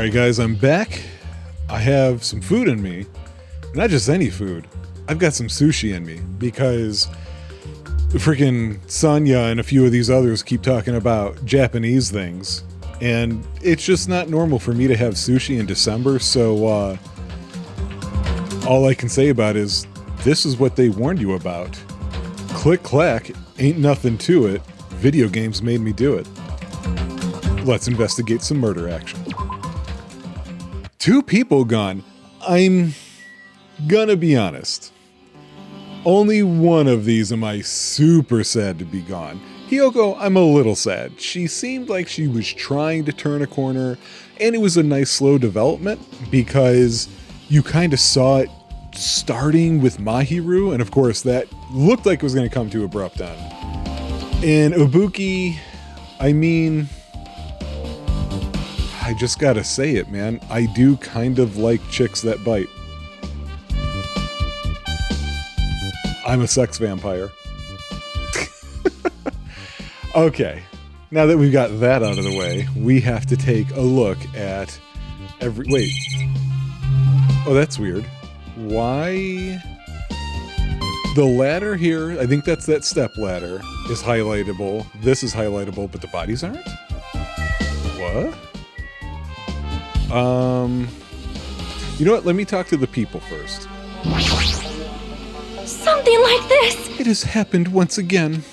Alright guys, I'm back. I have some food in me. Not just any food. I've got some sushi in me because freaking Sanya and a few of these others keep talking about Japanese things. And it's just not normal for me to have sushi in December, so all I can say about it is this is what they warned you about. Click clack, ain't nothing to it. Video games made me do it. Let's investigate some murder action. 2 people gone. I'm gonna be honest. Only one of these am I super sad to be gone. Hiyoko, I'm a little sad. She seemed like she was trying to turn a corner, and it was a nice slow development because you kind of saw it starting with Mahiru, and of course that looked like it was going to come to abrupt end. And Ibuki, I mean, I just gotta say it, man. I do kind of like chicks that bite. I'm a sex vampire. Okay, now that we've got that out of the way, we have to take a look at wait. Oh, that's weird. Why? The ladder here, I think that's that step ladder, is highlightable. This is highlightable, but the bodies aren't? What? You know what? Let me talk to the people first. Something like this! It has happened once again.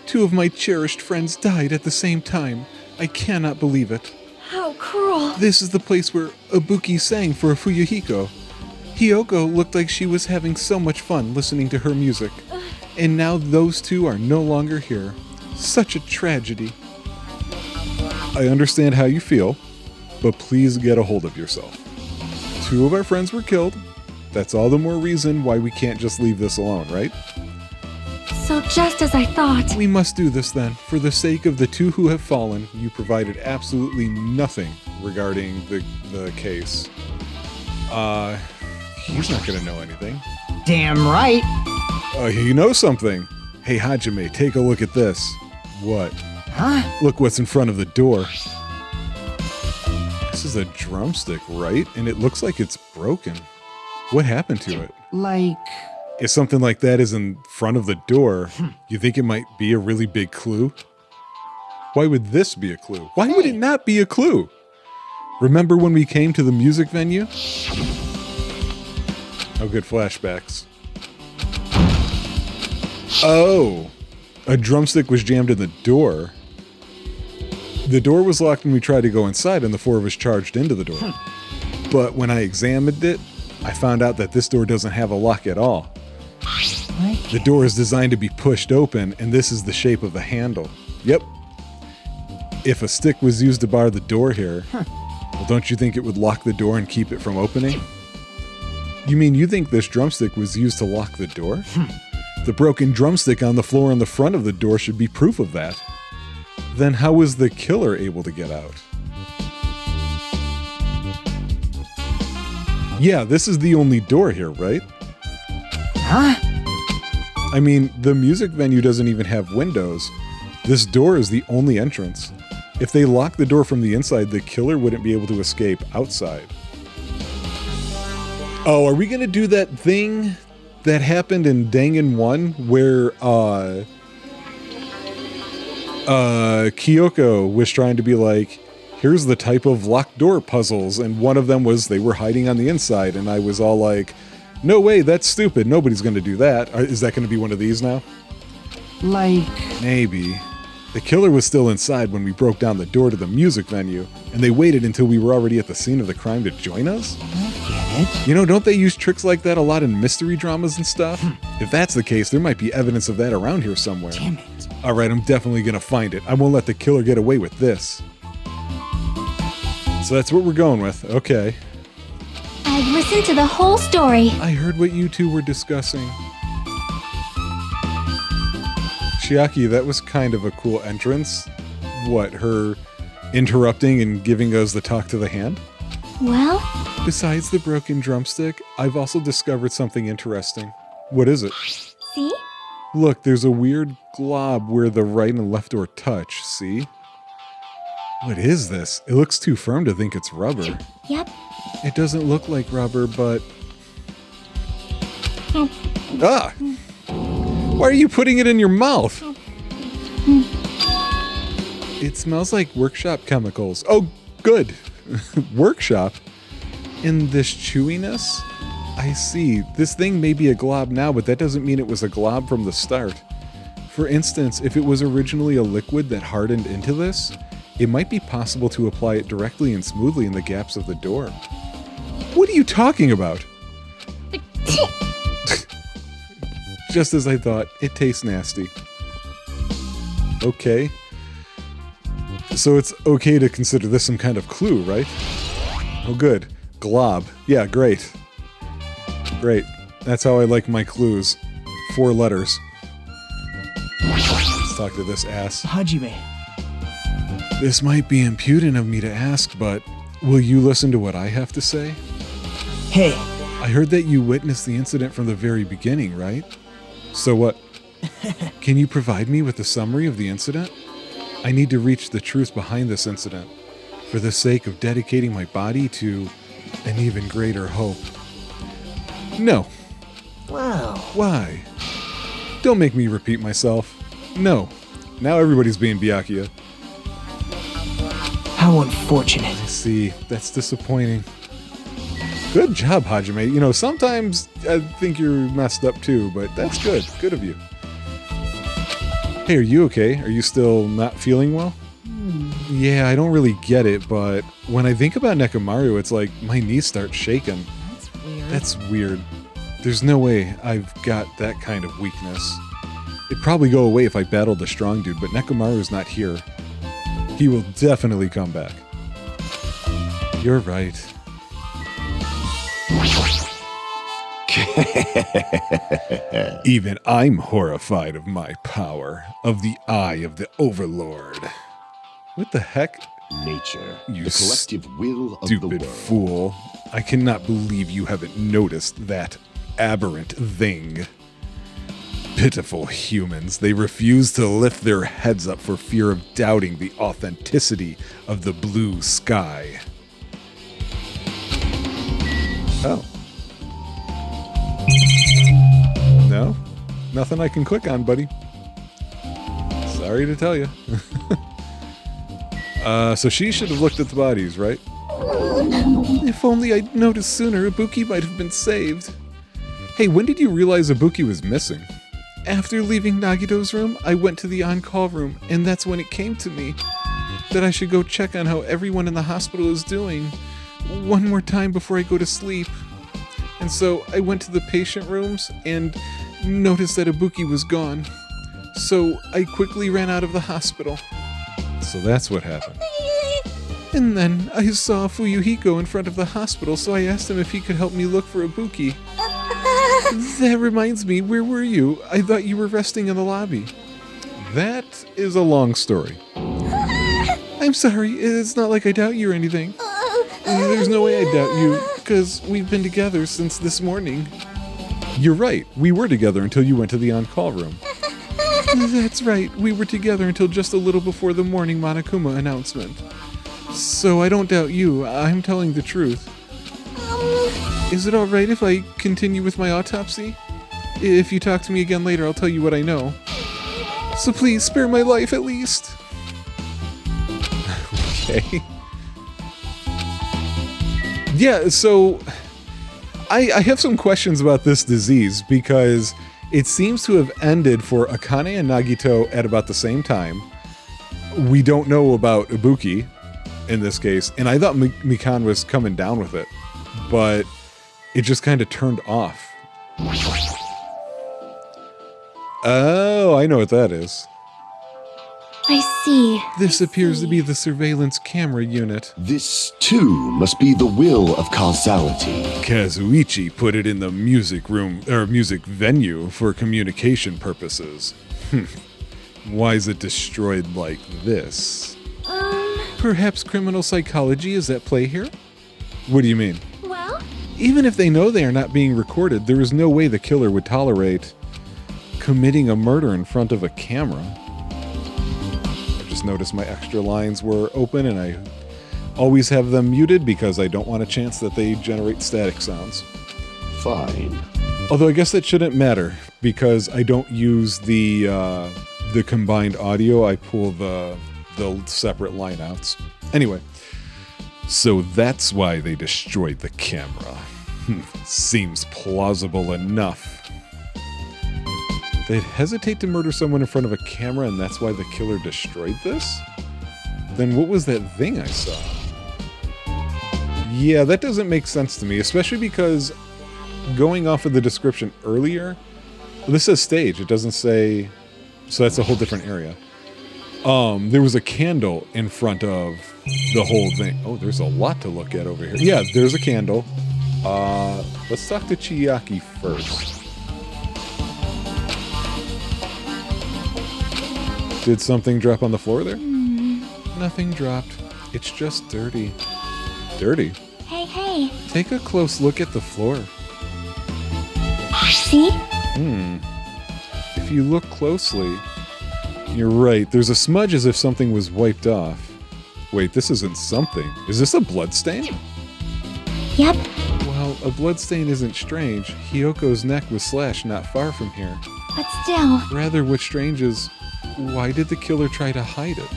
2 of my cherished friends died at the same time. I cannot believe it. How cruel. This is the place where Ibuki sang for Fuyuhiko. Hiyoko looked like she was having so much fun listening to her music. And now those 2 are no longer here. Such a tragedy. I understand how you feel, but please get a hold of yourself. 2 of our friends were killed. That's all the more reason why we can't just leave this alone, right? So just as I thought. We must do this then. For the sake of the 2 who have fallen, you provided absolutely nothing regarding the case. He's not gonna know anything. Damn right. You know something. Hey Hajime, take a look at this. What? Huh? Look what's in front of the door. This is a drumstick, right? And it looks like it's broken. What happened to it? Like... If something like that is in front of the door, you think it might be a really big clue? Why would this be a clue? Why would it not be a clue? Remember when we came to the music venue? Oh, good flashbacks. Oh, a drumstick was jammed in the door. The door was locked when we tried to go inside and the 4 of us charged into the door. But when I examined it, I found out that this door doesn't have a lock at all. The door is designed to be pushed open, and this is the shape of the handle. Yep. If a stick was used to bar the door here, well, don't you think it would lock the door and keep it from opening? You mean you think this drumstick was used to lock the door? The broken drumstick on the floor in the front of the door should be proof of that. Then how was the killer able to get out? Yeah, this is the only door here, right? Huh? I mean, the music venue doesn't even have windows. This door is the only entrance. If they lock the door from the inside, the killer wouldn't be able to escape outside. Oh, are we gonna do that thing that happened in Danganronpa where Kyoko was trying to be like, here's the type of locked door puzzles, and one of them was they were hiding on the inside, and I was all like, no way, that's stupid, nobody's gonna do that. Is that gonna be one of these now? Like... Maybe. The killer was still inside when we broke down the door to the music venue, and they waited until we were already at the scene of the crime to join us? I get it. You know, don't they use tricks like that a lot in mystery dramas and stuff? If that's the case, there might be evidence of that around here somewhere. Damn it. Alright, I'm definitely gonna find it. I won't let the killer get away with this. So that's what we're going with. Okay. I've listened to the whole story. I heard what you 2 were discussing. Chiaki, that was kind of a cool entrance. What, her interrupting and giving us the talk to the hand? Well? Besides the broken drumstick, I've also discovered something interesting. What is it? See? Look, there's a weird glob where the right and left door touch, see? What is this? It looks too firm to think it's rubber. Yep. It doesn't look like rubber, but... Ah! Why are you putting it in your mouth? It smells like workshop chemicals. Oh, good. Workshop? In this chewiness? I see. This thing may be a glob now, but that doesn't mean it was a glob from the start. For instance, if it was originally a liquid that hardened into this, it might be possible to apply it directly and smoothly in the gaps of the door. What are you talking about? Just as I thought, it tastes nasty. Okay. So it's okay to consider this some kind of clue, right? Oh, good. Glob. Yeah, great. Great. That's how I like my clues. 4 letters. Let's talk to this ass. Hajime. This might be impudent of me to ask, but will you listen to what I have to say? Hey. I heard that you witnessed the incident from the very beginning, right? So what? Can you provide me with a summary of the incident? I need to reach the truth behind this incident, for the sake of dedicating my body to an even greater hope. No. Wow. Why? Don't make me repeat myself. No. Now everybody's being Byakuya. How unfortunate. I see. That's disappointing. Good job, Hajime. You know, sometimes I think you're messed up too, but that's good. Good of you. Hey, are you okay? Are you still not feeling well? Yeah, I don't really get it, but when I think about Nekomaru, it's like my knees start shaking. That's weird. That's weird. There's no way I've got that kind of weakness. It'd probably go away if I battled the strong dude, but Nekomaru's not here. He will definitely come back. You're right. Even I'm horrified of my power, of the eye of the Overlord. What the heck? Nature, You the collective will of the Stupid world. fool. I cannot believe you haven't noticed that aberrant thing. Pitiful humans, they refuse to lift their heads up for fear of doubting the authenticity of the blue sky. Oh. No? Nothing I can click on, buddy. Sorry to tell you. So she should have looked at the bodies, right? If only I'd noticed sooner, Ibuki might have been saved. Hey, when did you realize Ibuki was missing? After leaving Nagito's room, I went to the on-call room, and that's when it came to me that I should go check on how everyone in the hospital is doing one more time before I go to sleep. And so I went to the patient rooms and noticed that Ibuki was gone. So I quickly ran out of the hospital. So that's what happened. And then I saw Fuyuhiko in front of the hospital, so I asked him if he could help me look for Ibuki. That reminds me, where were you? I thought you were resting in the lobby. That is a long story. I'm sorry, it's not like I doubt you or anything. There's no way I doubt you, because we've been together since this morning. You're right, we were together until you went to the on-call room. That's right, we were together until just a little before the morning Monokuma announcement. So I don't doubt you, I'm telling the truth. Is it alright if I continue with my autopsy? If you talk to me again later, I'll tell you what I know. So please, spare my life at least. Okay. Yeah, so I have some questions about this disease because it seems to have ended for Akane and Nagito at about the same time. We don't know about Ibuki in this case, and I thought Mikan was coming down with it, but it just kind of turned off. Oh, I know what that is. I see. This appears to be the surveillance camera unit. This, too, must be the will of causality. Kazuichi put it in the music room, or music venue for communication purposes. Why is it destroyed like this? Perhaps criminal psychology is at play here? What do you mean? Well? Even if they know they are not being recorded, there is no way the killer would tolerate committing a murder in front of a camera. just noticed my extra lines were open, and I always have them muted because I don't want a chance that they generate static sounds. Fine. Although I guess that shouldn't matter because I don't use the combined audio. I pull the separate lineouts. Anyway, so that's why they destroyed the camera. Seems plausible enough. They'd hesitate to murder someone in front of a camera, and that's why the killer destroyed this? Then what was that thing I saw? Yeah, that doesn't make sense to me, especially because going off of the description earlier, this says stage, it doesn't say, so that's a whole different area. There was a candle in front of the whole thing. Oh, there's a lot to look at over here. Yeah, there's a candle. Let's talk to Chiaki first. Did something drop on the floor there? Nothing dropped. It's just dirty. Dirty? Hey. Take a close look at the floor. See? If you look closely, you're right. There's a smudge as if something was wiped off. Wait, this isn't something. Is this a bloodstain? Yep. Well, a bloodstain isn't strange. Hyoko's neck was slashed not far from here. But still. Rather, what's strange is, why did the killer try to hide it?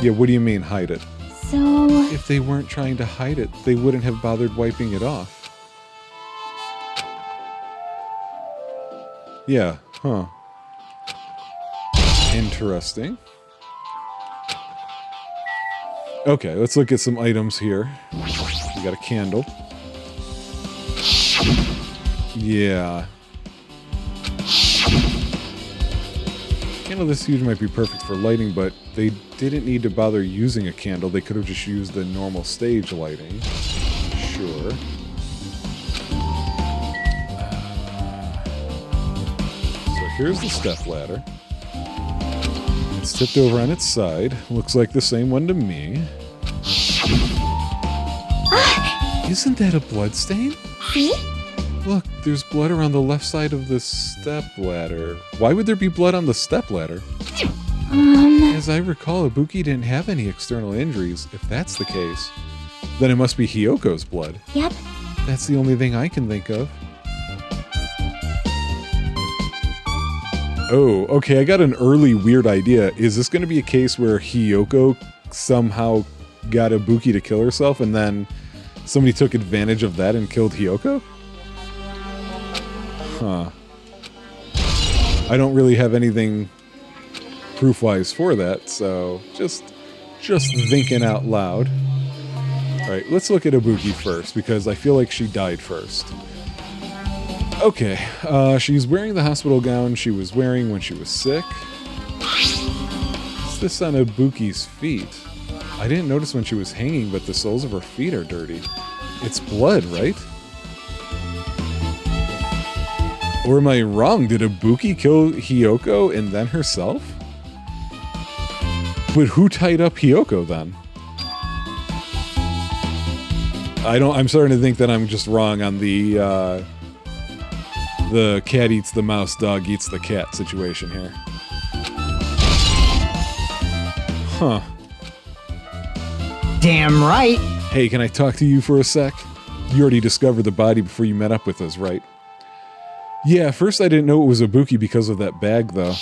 Yeah, what do you mean, hide it? So... If they weren't trying to hide it, they wouldn't have bothered wiping it off. Yeah, huh. Interesting. Okay, let's look at some items here. We got a candle. Yeah. Candle this huge might be perfect for lighting, but they didn't need to bother using a candle. They could have just used the normal stage lighting. Sure. So here's the step ladder. It's tipped over on its side. Looks like the same one to me. Isn't that a blood stain? See? Look, there's blood around the left side of the step ladder. Why would there be blood on the step ladder? As I recall, Ibuki didn't have any external injuries. If that's the case, then it must be Hyoko's blood. Yep. That's the only thing I can think of. Oh, okay, I got an early weird idea. Is this going to be a case where Hyoko somehow got Ibuki to kill herself and then somebody took advantage of that and killed Hyoko? Huh. I don't really have anything proof-wise for that, so just thinking out loud. Alright, let's look at Ibuki first, because I feel like she died first. Okay, she's wearing the hospital gown she was wearing when she was sick. What's this on Ibuki's feet? I didn't notice when she was hanging, but the soles of her feet are dirty. It's blood, right? Or am I wrong? Did Ibuki kill Hyoko and then herself? But who tied up Hyoko then? I'm starting to think that I'm just wrong on the cat eats the mouse, dog eats the cat situation here. Huh. Damn right. Hey, can I talk to you for a sec? You already discovered the body before you met up with us, right? Yeah, first I didn't know it was Ibuki because of that bag, though.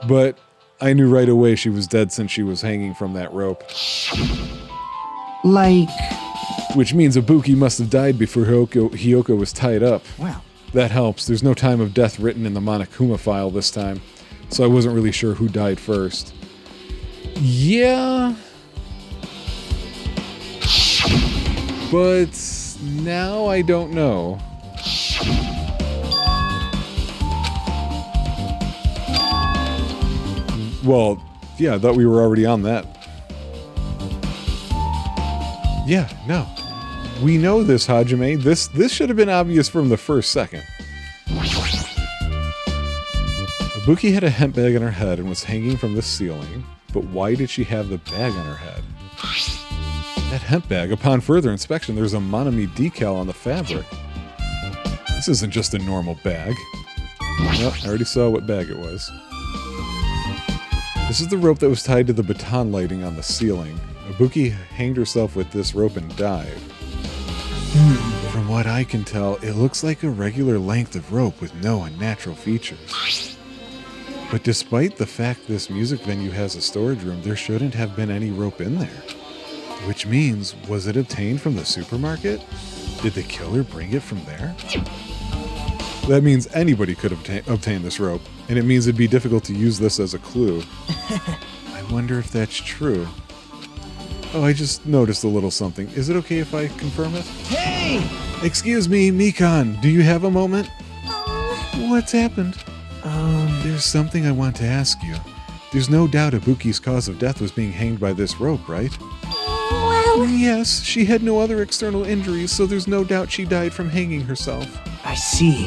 But I knew right away she was dead since she was hanging from that rope. Like... Which means Ibuki must have died before Hyoko was tied up. Well... That helps. There's no time of death written in the Monokuma file this time, so I wasn't really sure who died first. Yeah... But now I don't know. Well, yeah, I thought we were already on that. Yeah, no. We know this, Hajime. This should have been obvious from the first second. Ibuki had a hemp bag on her head and was hanging from the ceiling, but why did she have the bag on her head? That hemp bag, upon further inspection, there's a Monami decal on the fabric. This isn't just a normal bag. Nope, I already saw what bag it was. This is the rope that was tied to the baton lighting on the ceiling. Ibuki hanged herself with this rope and died. From what I can tell, it looks like a regular length of rope with no unnatural features. But despite the fact this music venue has a storage room, there shouldn't have been any rope in there. Which means, was it obtained from the supermarket? Did the killer bring it from there? That means anybody could obtain this rope, and it means it'd be difficult to use this as a clue. I wonder if that's true. Oh, I just noticed a little something. Is it okay if I confirm it? Hey! Excuse me, Mikan, do you have a moment? What's happened? There's something I want to ask you. There's no doubt Ibuki's cause of death was being hanged by this rope, right? Well, Yes, she had no other external injuries, so there's no doubt she died from hanging herself. I see.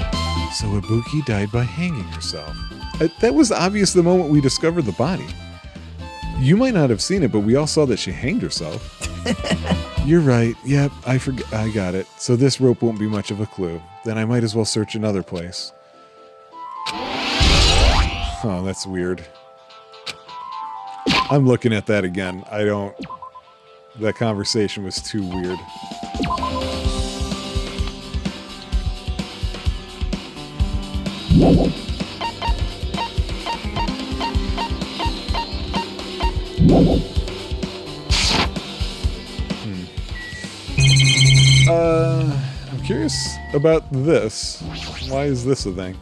So Ibuki died by hanging herself. That was obvious the moment we discovered the body. You might not have seen it, but we all saw that she hanged herself. You're right. Yep, I got it. So this rope won't be much of a clue. Then I might as well search another place. Oh, that's weird. I'm looking at that again. That conversation was too weird. I'm curious about this. Why is this a thing?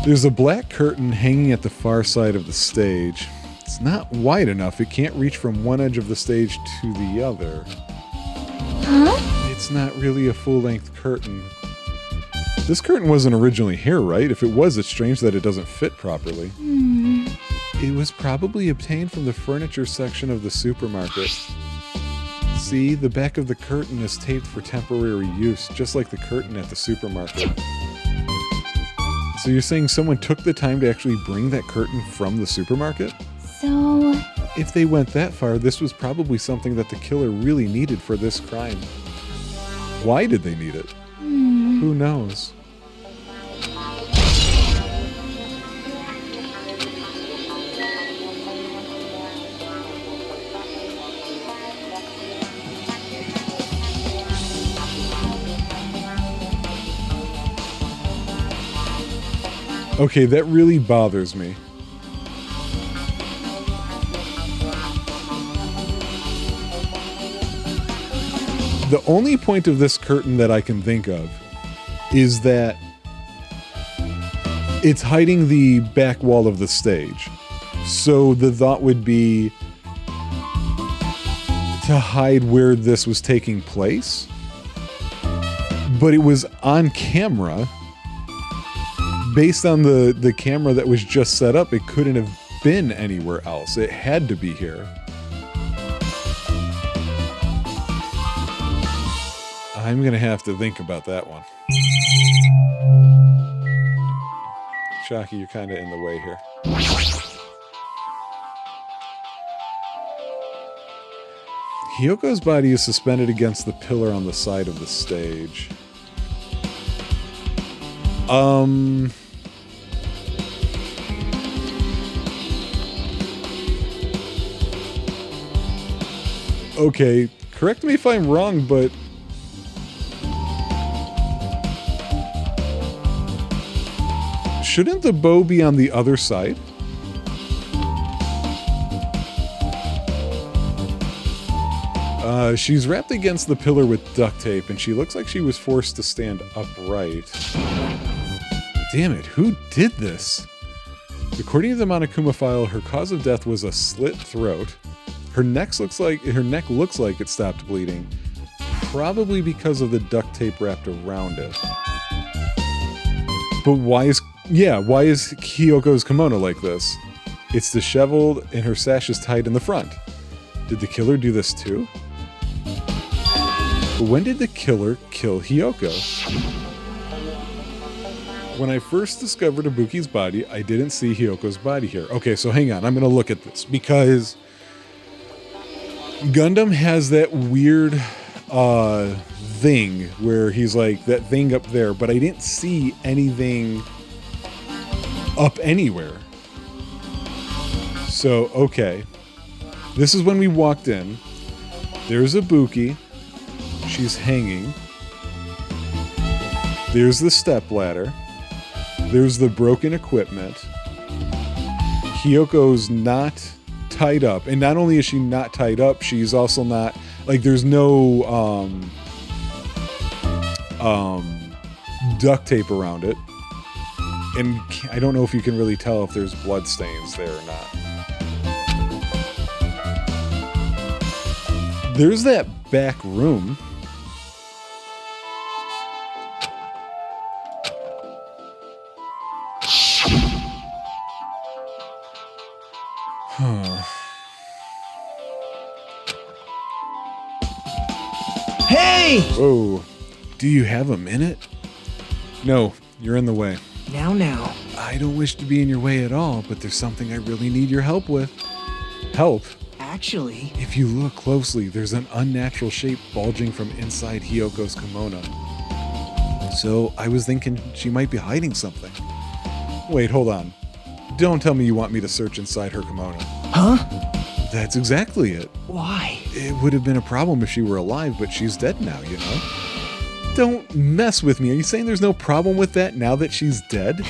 There's a black curtain hanging at the far side of the stage. It's not wide enough. It can't reach from one edge of the stage to the other. huh? It's not really a full-length curtain. This curtain wasn't originally here, right? If it was, it's strange that it doesn't fit properly. It was probably obtained from the furniture section of the supermarket. See, the back of the curtain is taped for temporary use, just like the curtain at the supermarket. So you're saying someone took the time to actually bring that curtain from the supermarket? So, If they went that far, this was probably something that the killer really needed for this crime. Why did they need it? Who knows? Okay, that really bothers me. The only point of this curtain that I can think of is that it's hiding the back wall of the stage. So the thought would be to hide where this was taking place. But it was on camera. Based on the camera that was just set up, it couldn't have been anywhere else. It had to be here. I'm going to have to think about that one. Shocky, you're kind of in the way here. Hyoko's body is suspended against the pillar on the side of the stage. Okay, correct me if I'm wrong, but shouldn't the bow be on the other side? She's wrapped against the pillar with duct tape, and she looks like she was forced to stand upright. Damn it, who did this? According to the Monokuma file, her cause of death was a slit throat. Her neck looks like it stopped bleeding, probably because of the duct tape wrapped around it. But why is Kyoko's kimono like this? It's disheveled and her sash is tied in the front. Did the killer do this too? But when did the killer kill Hyoko? When I first discovered Ibuki's body, I didn't see Hyoko's body here. Okay, so hang on, I'm gonna look at this because Gundam has that weird thing where he's like, that thing up there, but I didn't see anything up anywhere. So, okay. This is when we walked in. There's Ibuki. She's hanging. There's the stepladder. There's the broken equipment. Hyoko's not tied up. And not only is she not tied up, she's also not... Like, there's no duct tape around it. And I don't know if you can really tell if there's blood stains there or not. There's that back room. Hey! Whoa. Do you have a minute? No, you're in the way. Now. I don't wish to be in your way at all, but there's something I really need your help with. Help? Actually, If you look closely, there's an unnatural shape bulging from inside Hyoko's kimono. So I was thinking she might be hiding something. Wait, hold on. Don't tell me you want me to search inside her kimono. huh? That's exactly it. Why? It would have been a problem if she were alive, but she's dead now, you know? Don't mess with me. Are you saying there's no problem with that now that she's dead?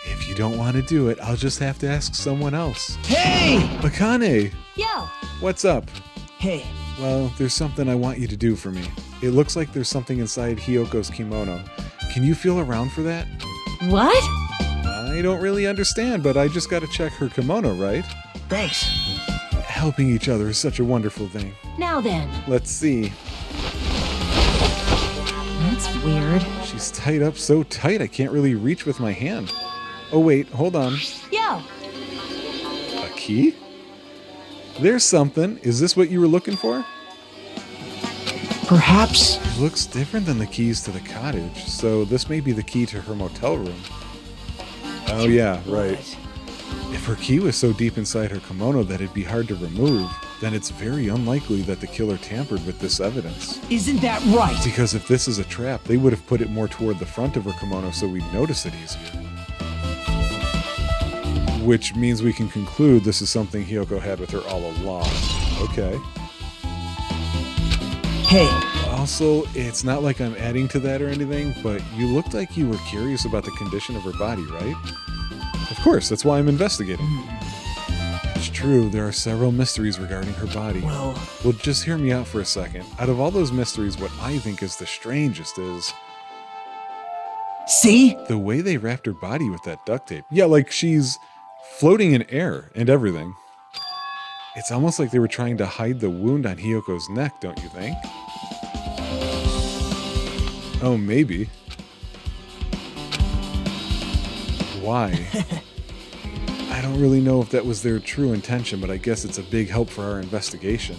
If you don't want to do it, I'll just have to ask someone else. Hey! Akane, Yo! what's up? Hey, Well, there's something I want you to do for me. It looks like there's something inside Hyoko's kimono. Can you feel around for that? What? I don't really understand, but I just gotta check her kimono, right? thanks. Helping each other is such a wonderful thing. Now then. Let's see. That's weird. She's tied up so tight I can't really reach with my hand. Oh wait, hold on. Yo! A key? There's something. Is this what you were looking for? Perhaps. It looks different than the keys to the cottage, so this may be the key to her motel room. Oh yeah, right. What? If her key was so deep inside her kimono that it'd be hard to remove, then it's very unlikely that the killer tampered with this evidence. Isn't that right? Because if this is a trap, they would have put it more toward the front of her kimono so we'd notice it easier. Which means we can conclude this is something Hyoko had with her all along. Okay. Hey, Also, it's not like I'm adding to that or anything, but you looked like you were curious about the condition of her body, right? Of course, that's why I'm investigating. It's true, there are several mysteries regarding her body. well, Well, just hear me out for a second. Out of all those mysteries, what I think is the strangest is see? the way they wrapped her body with that duct tape. Yeah, like she's floating in air and everything. It's almost like they were trying to hide the wound on Hyoko's neck, don't you think? Oh, maybe. Why? I don't really know if that was their true intention, but I guess it's a big help for our investigation.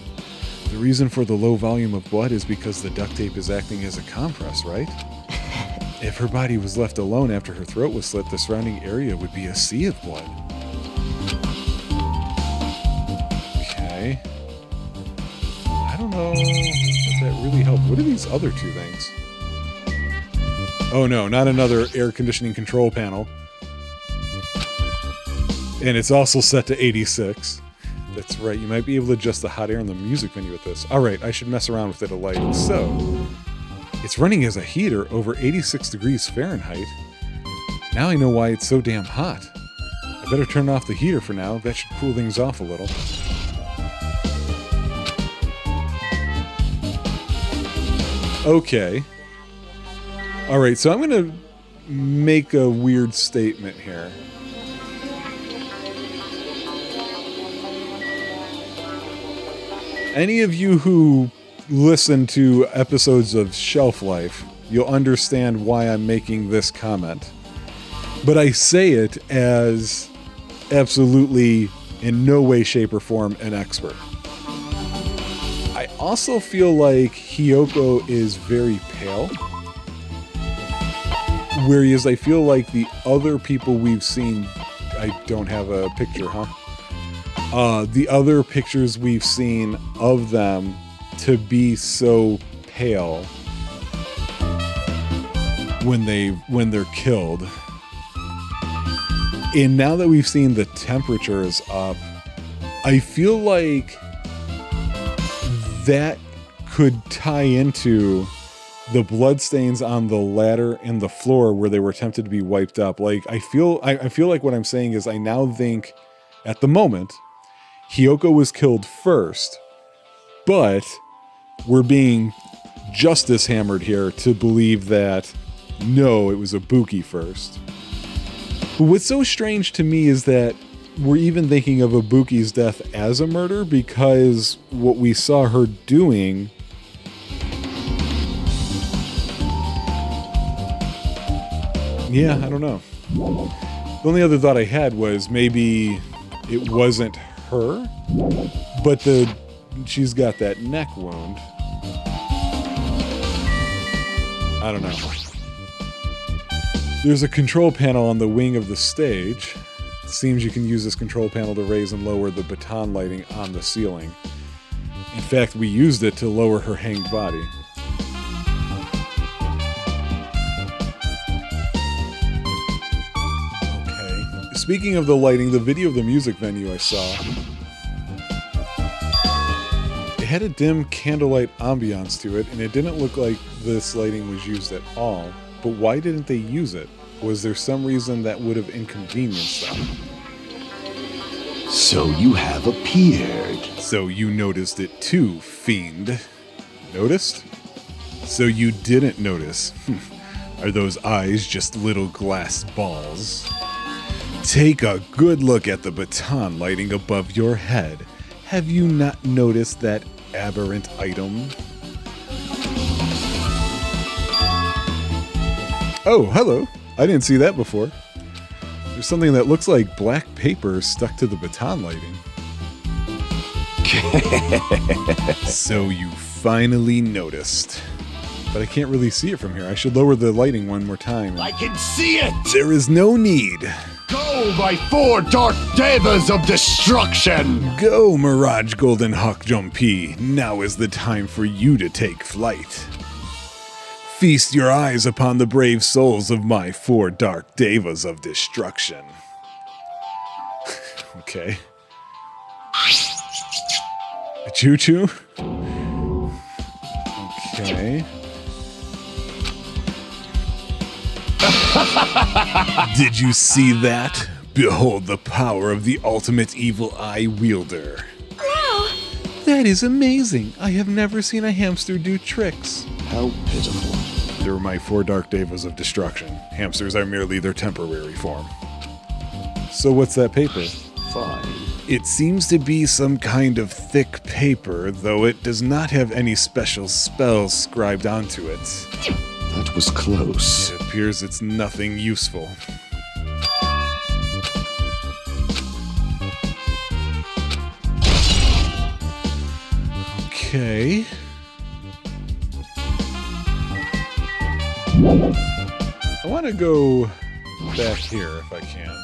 The reason for the low volume of blood is because the duct tape is acting as a compress, right? If her body was left alone after her throat was slit, the surrounding area would be a sea of blood. Okay. I don't know if that really helped. What are these other two things? Oh no, not another air conditioning control panel. And it's also set to 86. That's right, you might be able to adjust the hot air in the music menu with this. Alright, I should mess around with it a light. So, it's running as a heater over 86 degrees Fahrenheit. Now I know why it's so damn hot. I better turn off the heater for now. That should cool things off a little. Okay. Alright, so I'm going to make a weird statement here. Any of you who listen to episodes of Shelf Life, you'll understand why I'm making this comment. But I say it as absolutely in no way, shape, or form an expert. I also feel like Hyoko is very pale. Whereas I feel like the other people we've seen, I don't have a picture, huh? The other pictures we've seen of them to be so pale when they're killed. And now that we've seen the temperature is up, I feel like that could tie into the bloodstains on the ladder and the floor where they were attempted to be wiped up. Like, I feel like what I'm saying is I now think at the moment Hiyoko was killed first, but we're being justice hammered here to believe that no, it was Ibuki first. But what's so strange to me is that we're even thinking of Ibuki's death as a murder, because what we saw her doing I don't know. The only other thought I had was maybe it wasn't her, but she's got that neck wound. I don't know. There's a control panel on the wing of the stage. It seems you can use this control panel to raise and lower the baton lighting on the ceiling. In fact, we used it to lower her hanged body. Okay. Speaking of the lighting, the video of the music venue I saw, it had a dim candlelight ambiance to it, and it didn't look like this lighting was used at all. But why didn't they use it? Was there some reason that would have inconvenienced them? So you have appeared. So you noticed it too, fiend. Noticed? So you didn't notice. Are those eyes just little glass balls? Take a good look at the baton lighting above your head. Have you not noticed that aberrant item? Oh, hello. I didn't see that before. There's something that looks like black paper stuck to the baton lighting. So you finally noticed. But I can't really see it from here. I should lower the lighting one more time. I can see it! There is no need. Go, my 4 dark devas of destruction! Go, Mirage Golden Hawk Jumpy. Now is the time for you to take flight. Feast your eyes upon the brave souls of my 4 dark devas of destruction. Okay. A choo-choo? Okay. Did you see that? Behold the power of the ultimate evil eye wielder. Wow! That is amazing. I have never seen a hamster do tricks. How pitiful. They were my 4 dark devas of destruction. Hamsters are merely their temporary form. So what's that paper? Fine. It seems to be some kind of thick paper, though it does not have any special spells scribed onto it. That was close. It appears it's nothing useful. Okay. I want to go back here if I can.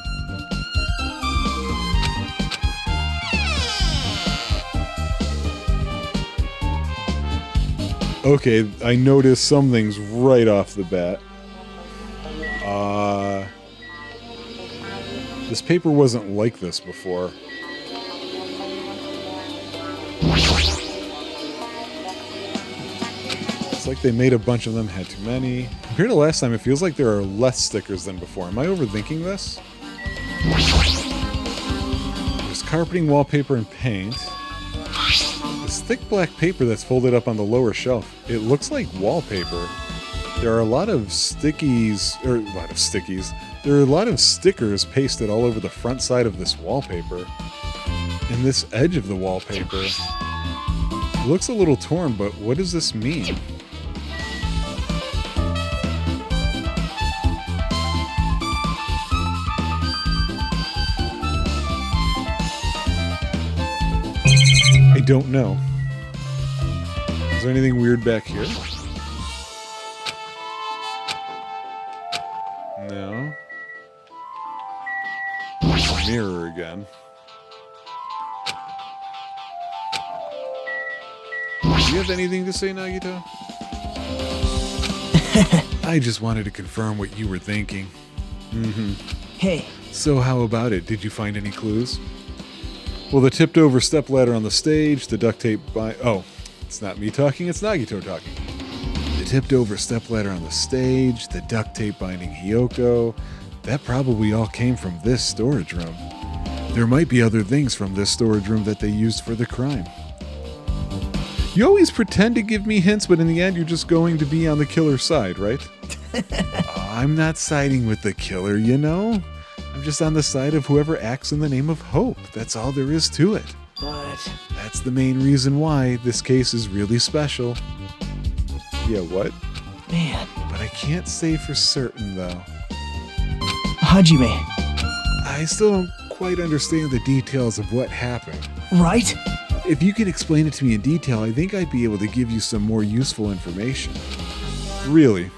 Okay, I noticed some things right off the bat. This paper wasn't like this before. It's like they made a bunch of them, had too many. Compared to last time, it feels like there are less stickers than before. Am I overthinking this? There's carpeting, wallpaper, and paint. This thick black paper that's folded up on the lower shelf. It looks like wallpaper. There are a lot of stickies, There are a lot of stickers pasted all over the front side of this wallpaper. And this edge of the wallpaper. It looks a little torn, but what does this mean? I don't know. Is there anything weird back here? No. Mirror again. Do you have anything to say, Nagito? I just wanted to confirm what you were thinking. Hey, So how about it? Did you find any clues? Well, the tipped over stepladder on the stage, the duct tape by... Oh, it's not me talking, it's Nagito talking. The tipped over stepladder on the stage, the duct tape binding Hiyoko, that probably all came from this storage room. There might be other things from this storage room that they used for the crime. You always pretend to give me hints, but in the end you're just going to be on the killer's side, right? I'm not siding with the killer, you know? I'm just on the side of whoever acts in the name of hope. That's all there is to it. But That's the main reason why this case is really special. Yeah, what? man, But I can't say for certain, though. Hajime, I still don't quite understand the details of what happened. right? If you could explain it to me in detail, I think I'd be able to give you some more useful information. Really.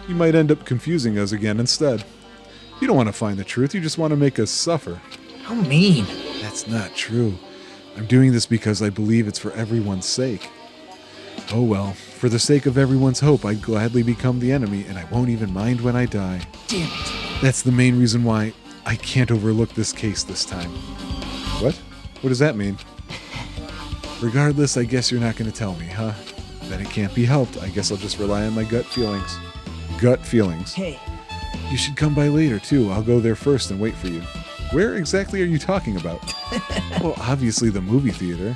You might end up confusing us again instead. You don't want to find the truth, you just want to make us suffer. How mean. That's not true. I'm doing this because I believe it's for everyone's sake. Oh well, for the sake of everyone's hope, I'd gladly become the enemy, and I won't even mind when I die. Damn it. That's the main reason why I can't overlook this case this time. What? What does that mean? Regardless, I guess you're not going to tell me, huh? Then it can't be helped. I guess I'll just rely on my gut feelings. Gut feelings. Hey, You should come by later, too. I'll go there first and wait for you. Where exactly are you talking about? Well, obviously the movie theater.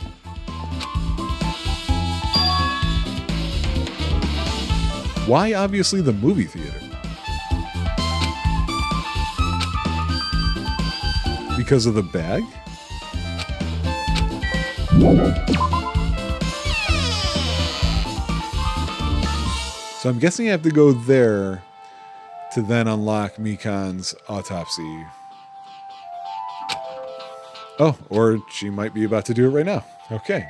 Why obviously the movie theater? Because of the bag? So I'm guessing I have to go there to then unlock Mikan's autopsy. Oh, or she might be about to do it right now. Okay.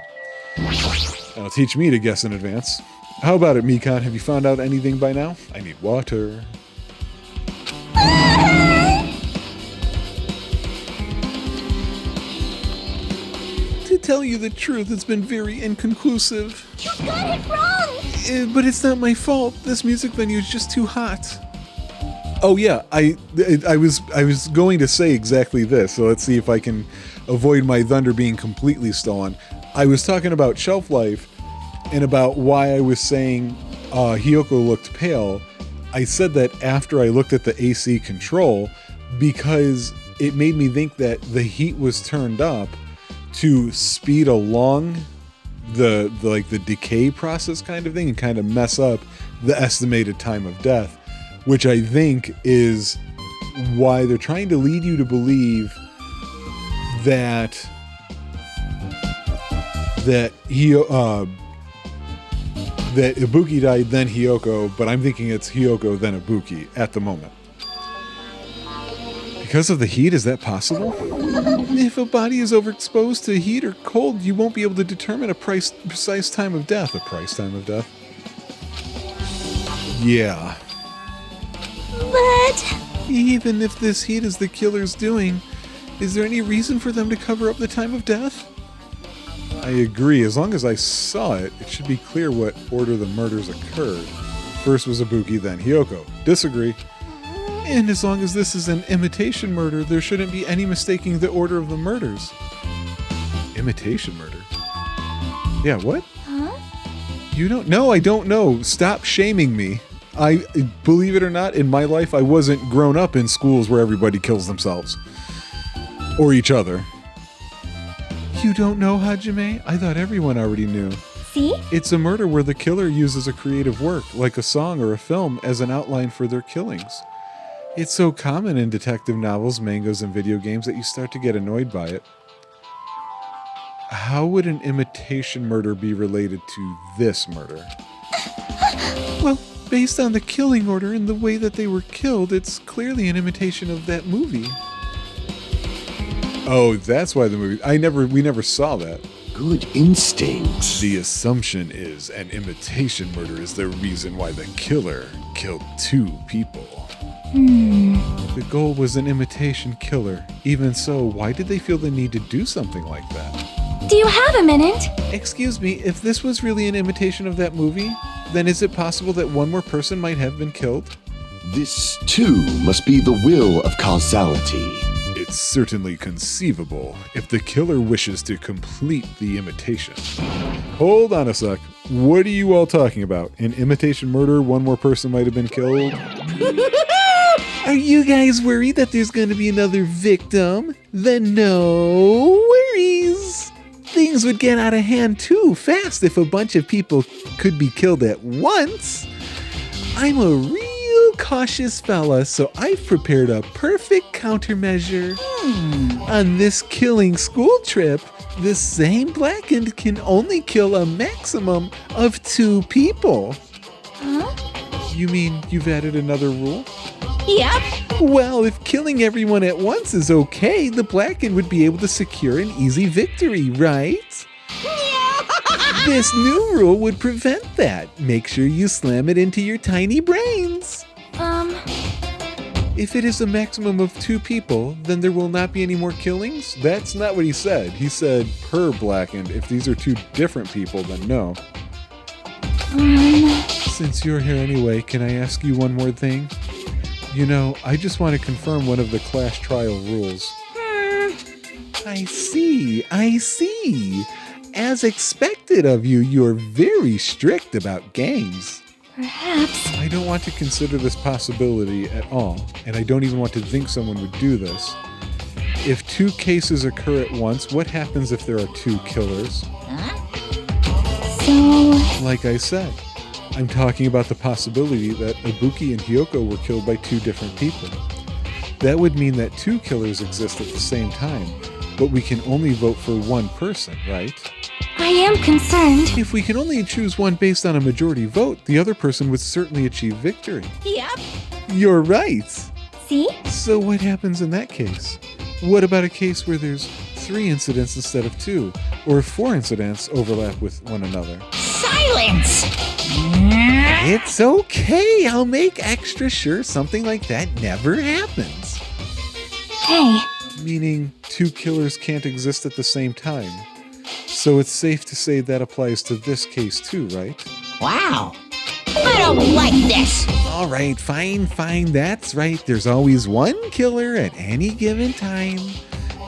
That'll teach me to guess in advance. How about it, Mikan? Have you found out anything by now? I need water. To tell you the truth, it's been very inconclusive. You got it wrong! But it's not my fault. This music venue is just too hot. Oh yeah, I was going to say exactly this. So let's see if I can avoid my thunder being completely stolen. I was talking about shelf life and about why I was saying Hiyoko looked pale. I said that after I looked at the AC control because it made me think that the heat was turned up to speed along the decay process kind of thing and kind of mess up the estimated time of death, which I think is why they're trying to lead you to believe that Ibuki died, then Hiyoko, but I'm thinking it's Hiyoko, then Ibuki at the moment. Because of the heat, is that possible? If a body is overexposed to heat or cold, you won't be able to determine a precise time of death. A precise time of death? Yeah. But Even if this heat is the killer's doing, is there any reason for them to cover up the time of death? I agree. As long as I saw it, it should be clear what order the murders occurred. First was Ibuki, then Hiyoko. Disagree. And as long as this is an imitation murder, there shouldn't be any mistaking the order of the murders. Imitation murder? Yeah, what? huh? You don't know? I don't know. Stop shaming me. I believe it or not, in my life, I wasn't grown up in schools where everybody kills themselves. Or each other. You don't know, Hajime? I thought everyone already knew. See? It's a murder where the killer uses a creative work, like a song or a film, as an outline for their killings. It's so common in detective novels, mangas, and video games that you start to get annoyed by it. How would an imitation murder be related to this murder? Well, based on the killing order and the way that they were killed, it's clearly an imitation of that movie. Oh, that's why the movie... we never saw that. Good instincts. The assumption is an imitation murder is the reason why the killer killed two people. The goal was an imitation killer. Even so, why did they feel the need to do something like that? Do you have a minute? Excuse me, if this was really an imitation of that movie, then is it possible that one more person might have been killed? This, too, must be the will of causality. It's certainly conceivable if the killer wishes to complete the imitation. Hold on a sec. What are you all talking about? An imitation murder? One more person might have been killed? Are you guys worried that there's going to be another victim? Then no worries. Things would get out of hand too fast if a bunch of people could be killed at once. I'm a real cautious fella, so I've prepared a perfect countermeasure. On this killing school trip, the same blackened can only kill a maximum of 2 people. Huh? You mean you've added another rule? Yep. Well, if killing everyone at once is okay, the blackened would be able to secure an easy victory, right? This new rule would prevent that. Make sure you slam it into your tiny brains. If it is a maximum of 2 people, then there will not be any more killings? That's not what he said. He said per blackened. If these are 2 different people, then no. Since you're here anyway, can I ask you one more thing? You know, I just want to confirm one of the class trial rules. I see. As expected of you, you're very strict about games. Perhaps. I don't want to consider this possibility at all, and I don't even want to think someone would do this. If 2 cases occur at once, what happens if there are 2 killers? So, Like I said, I'm talking about the possibility that Ibuki and Hyoko were killed by 2 different people. That would mean that 2 killers exist at the same time, but we can only vote for 1 person, right? I am concerned. If we can only choose one based on a majority vote, the other person would certainly achieve victory. Yep. You're right. See? So what happens in that case? What about a case where there's 3 incidents instead of 2, or 4 incidents overlap with one another? Silence! It's okay. I'll make extra sure something like that never happens. Hey, Meaning 2 killers can't exist at the same time. So it's safe to say that applies to this case too, right? wow. I don't like this. All right, fine. That's right. There's always 1 killer at any given time.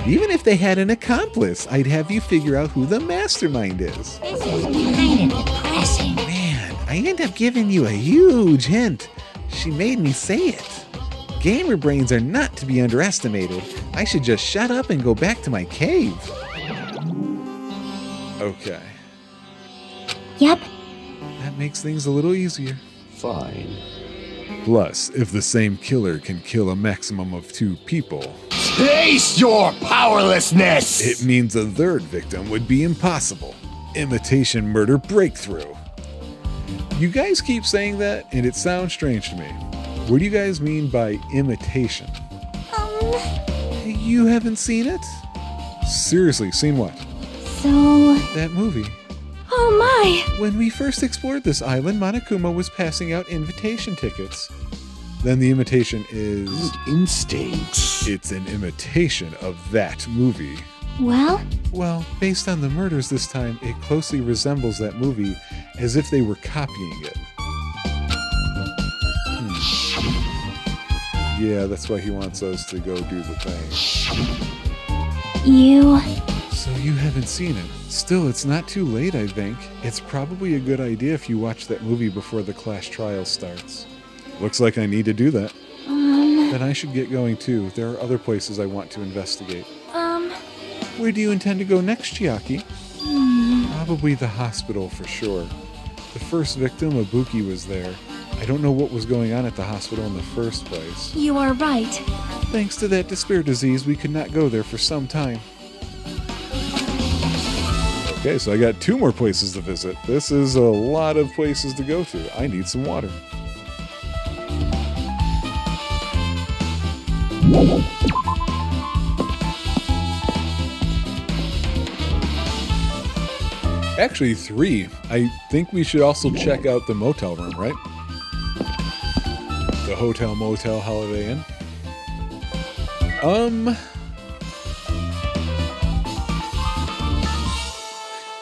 Even if they had an accomplice, I'd have you figure out who the mastermind is. This is kind of depressing. Man, I end up giving you a huge hint. She made me say it. Gamer brains are not to be underestimated. I should just shut up and go back to my cave. Okay, Yep. that makes things a little easier. Fine. Plus, if the same killer can kill a maximum of 2 people, Taste your powerlessness! it means a 3rd victim would be impossible. Imitation murder breakthrough. You guys keep saying that, and it sounds strange to me. What do you guys mean by imitation? You haven't seen it? Seriously, seen what? So, That movie. oh my. When we first explored this island, Monokuma was passing out invitation tickets. Then the imitation is... Instincts. It's an imitation of that movie. Well, Well, based on the murders this time, it closely resembles that movie as if they were copying it. Yeah, that's why he wants us to go do the thing. you. So you haven't seen it. Still, it's not too late, I think. It's probably a good idea if you watch that movie before the class trial starts. Looks like I need to do that. Then I should get going too. There are other places I want to investigate. Where do you intend to go next, Chiaki? Probably the hospital for sure. The first victim, Ibuki, was there. I don't know what was going on at the hospital in the first place. You are right. Thanks to that despair disease, we could not go there for some time. Okay, so I got 2 more places to visit. This is a lot of places to go to. I need some water. Actually, 3. I think we should also check out the motel room, right? The Hotel Motel Holiday Inn.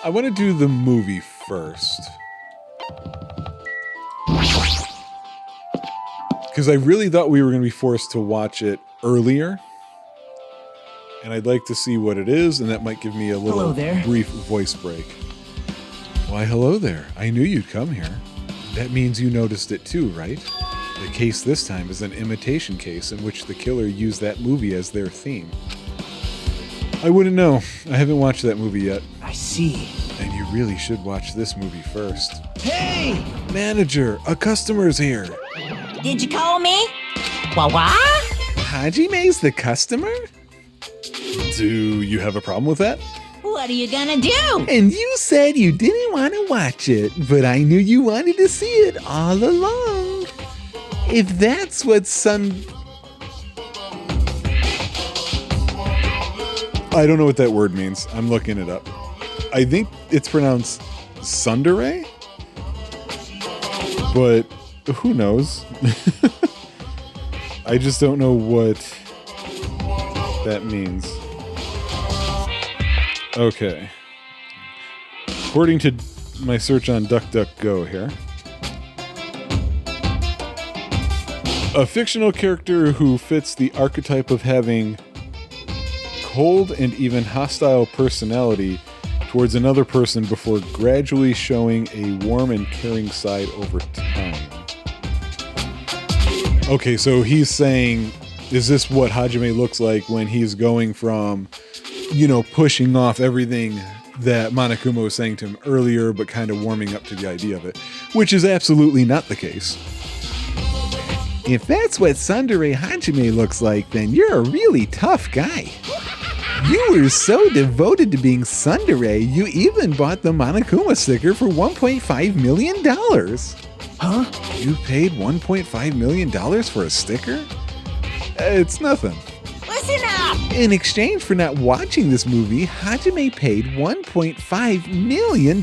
I want to do the movie first. Because I really thought we were going to be forced to watch it earlier. and I'd like to see what it is, and that might give me a Hello little there. brief voice break. Why, hello there. I knew you'd come here. That means you noticed it too, right? The case this time is an imitation case in which the killer used that movie as their theme. I wouldn't know. I haven't watched that movie yet. I see. And you really should watch this movie first. Hey! Manager, a customer's here. Did you call me? What? Hajime's the customer? Do you have a problem with that? What are you gonna do? And you said you didn't want to watch it, but I knew you wanted to see it all along. If that's what I don't know what that word means. I'm looking it up. I think it's pronounced tsundere, but who knows? I just don't know what that means. Okay. According to my search on DuckDuckGo here, a fictional character who fits the archetype of having cold and even hostile personality towards another person before gradually showing a warm and caring side over time. Okay, so he's saying, is this what Hajime looks like when he's going from, pushing off everything that Monokuma was saying to him earlier, but kind of warming up to the idea of it, which is absolutely not the case. If that's what Tsundere Hajime looks like, then you're a really tough guy. You were so devoted to being tsundere, you even bought the Monokuma sticker for $1.5 million. Huh? You paid $1.5 million for a sticker? It's nothing. Listen up! In exchange for not watching this movie, Hajime paid $1.5 million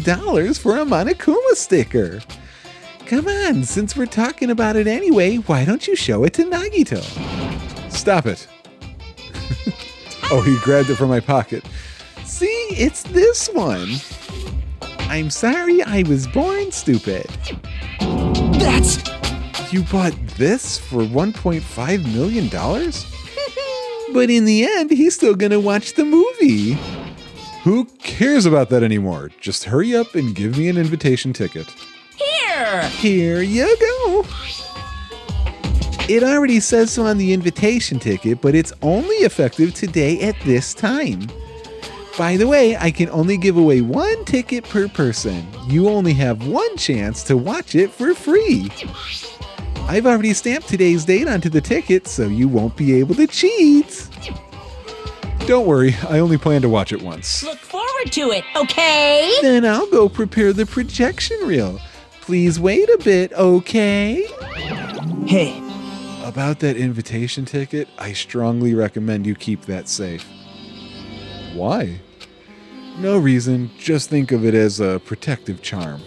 for a Monokuma sticker. Come on, since we're talking about it anyway, why don't you show it to Nagito? Stop it. Oh, he grabbed it from my pocket. See, it's this one. I'm sorry I was born stupid. That's... You bought this for $1.5 million? But in the end, he's still gonna watch the movie. Who cares about that anymore? Just hurry up and give me an invitation ticket. Here! Here you go. It already says so on the invitation ticket, but it's only effective today at this time. By the way, I can only give away one ticket per person. You only have one chance to watch it for free. I've already stamped today's date onto the ticket, so you won't be able to cheat. Don't worry, I only plan to watch it once. Look forward to it, okay? Then I'll go prepare the projection reel. Please wait a bit, okay? Hey, About that invitation ticket, I strongly recommend you keep that safe. Why? No reason, just think of it as a protective charm.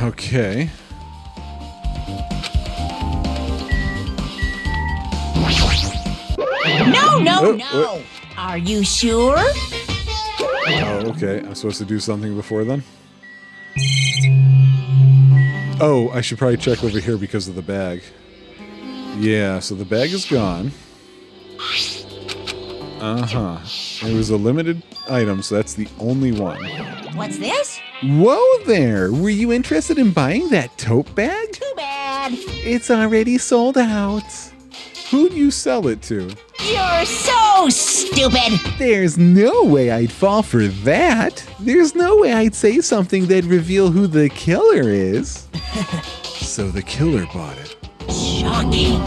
Okay. No! Are you sure? Oh, okay. I'm supposed to do something before then? Oh, I should probably check over here because of the bag. Yeah, so the bag is gone. Uh-huh. It was a limited item, so that's the only one. What's this? Whoa there! Were you interested in buying that tote bag? Too bad. It's already sold out. Who'd you sell it to? You're so stupid. There's no way I'd fall for that. There's no way I'd say something that'd reveal who the killer is. So the killer bought it. Shocking.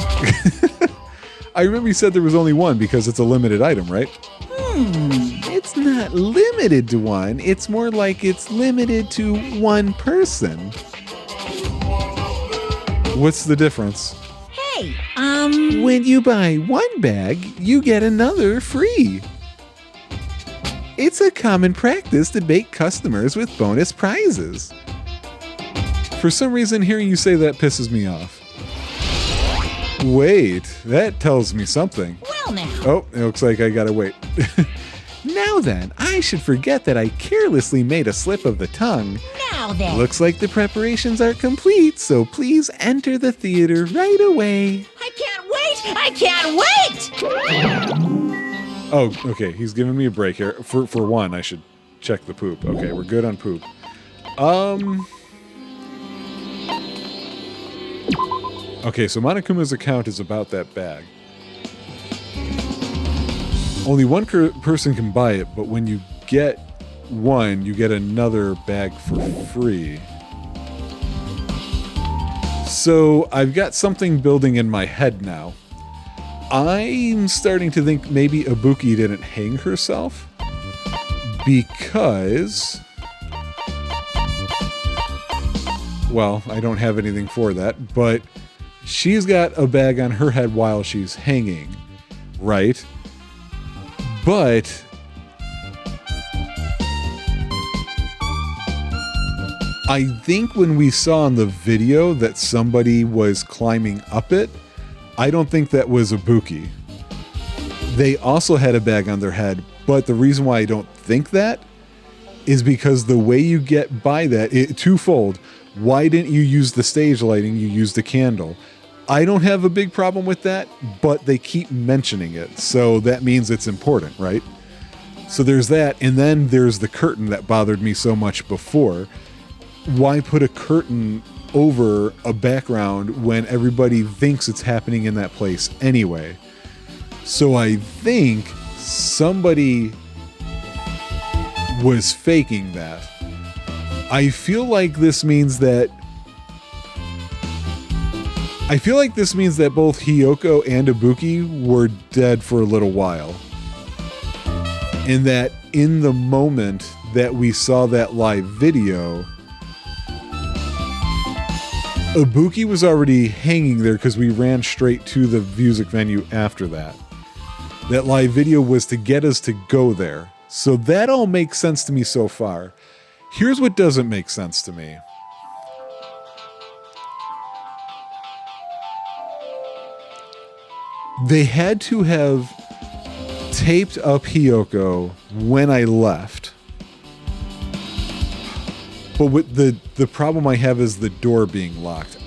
I remember you said there was only one because it's a limited item, right? It's not limited to one. It's more like it's limited to one person. What's the difference? Hey, When you buy one bag, you get another free. It's a common practice to bait customers with bonus prizes. For some reason, hearing you say that pisses me off. Wait, that tells me something. well now. Oh, it looks like I gotta wait. Now then, I should forget that I carelessly made a slip of the tongue. Now Now then. Looks like the preparations are complete, so please enter the theater right away. I can't wait! I can't wait! Oh, okay. He's giving me a break here. For one, I should check the poop. Okay, we're good on poop. Okay, so Monokuma's account is about that bag. Only one person can buy it, but when you get one, you get another bag for free. So I've got something building in my head now. I'm starting to think maybe Ibuki didn't hang herself because... Well, I don't have anything for that, but she's got a bag on her head while she's hanging, right? But I think when we saw in the video that somebody was climbing up it, I don't think that was Ibuki. They also had a bag on their head, but the reason why I don't think that is because the way you get by that, twofold. Why didn't you use the stage lighting? You used a candle. I don't have a big problem with that, but they keep mentioning it, so that means it's important, right? So there's that, and then there's the curtain that bothered me so much before. Why put a curtain over a background when everybody thinks it's happening in that place anyway? So I think somebody was faking that. I feel like this means that both Hiyoko and Ibuki were dead for a little while. And that in the moment that we saw that live video, Ibuki was already hanging there because we ran straight to the music venue after that. That live video was to get us to go there. So that all makes sense to me so far. Here's what doesn't make sense to me. They had to have taped up Hiyoko when I left. But with the problem I have is the door being locked.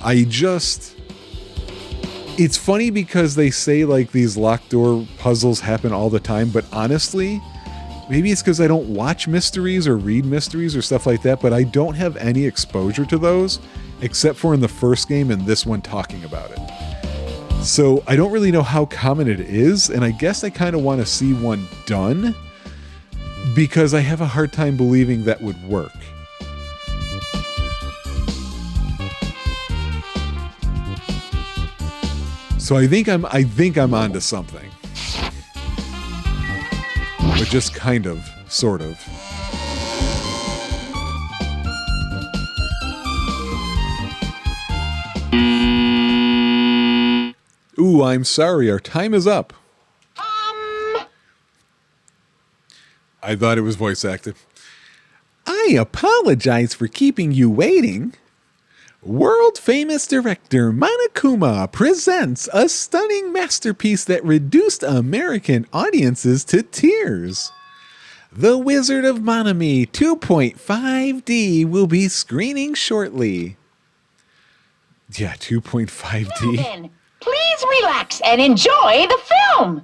It's funny because they say like these locked door puzzles happen all the time, but honestly, maybe it's because I don't watch mysteries or read mysteries or stuff like that, but I don't have any exposure to those except for in the first game and this one talking about it. So I don't really know how common it is, and I guess I kind of want to see one done because I have a hard time believing that would work. So I think I'm onto something. But just kind of, sort of. Ooh, I'm sorry, our time is up. I thought it was voice acted. I apologize for keeping you waiting. World-famous director Monokuma presents a stunning masterpiece that reduced American audiences to tears. The Wizard of Monami 2.5D will be screening shortly. Yeah, 2.5D. Now then, please relax and enjoy the film.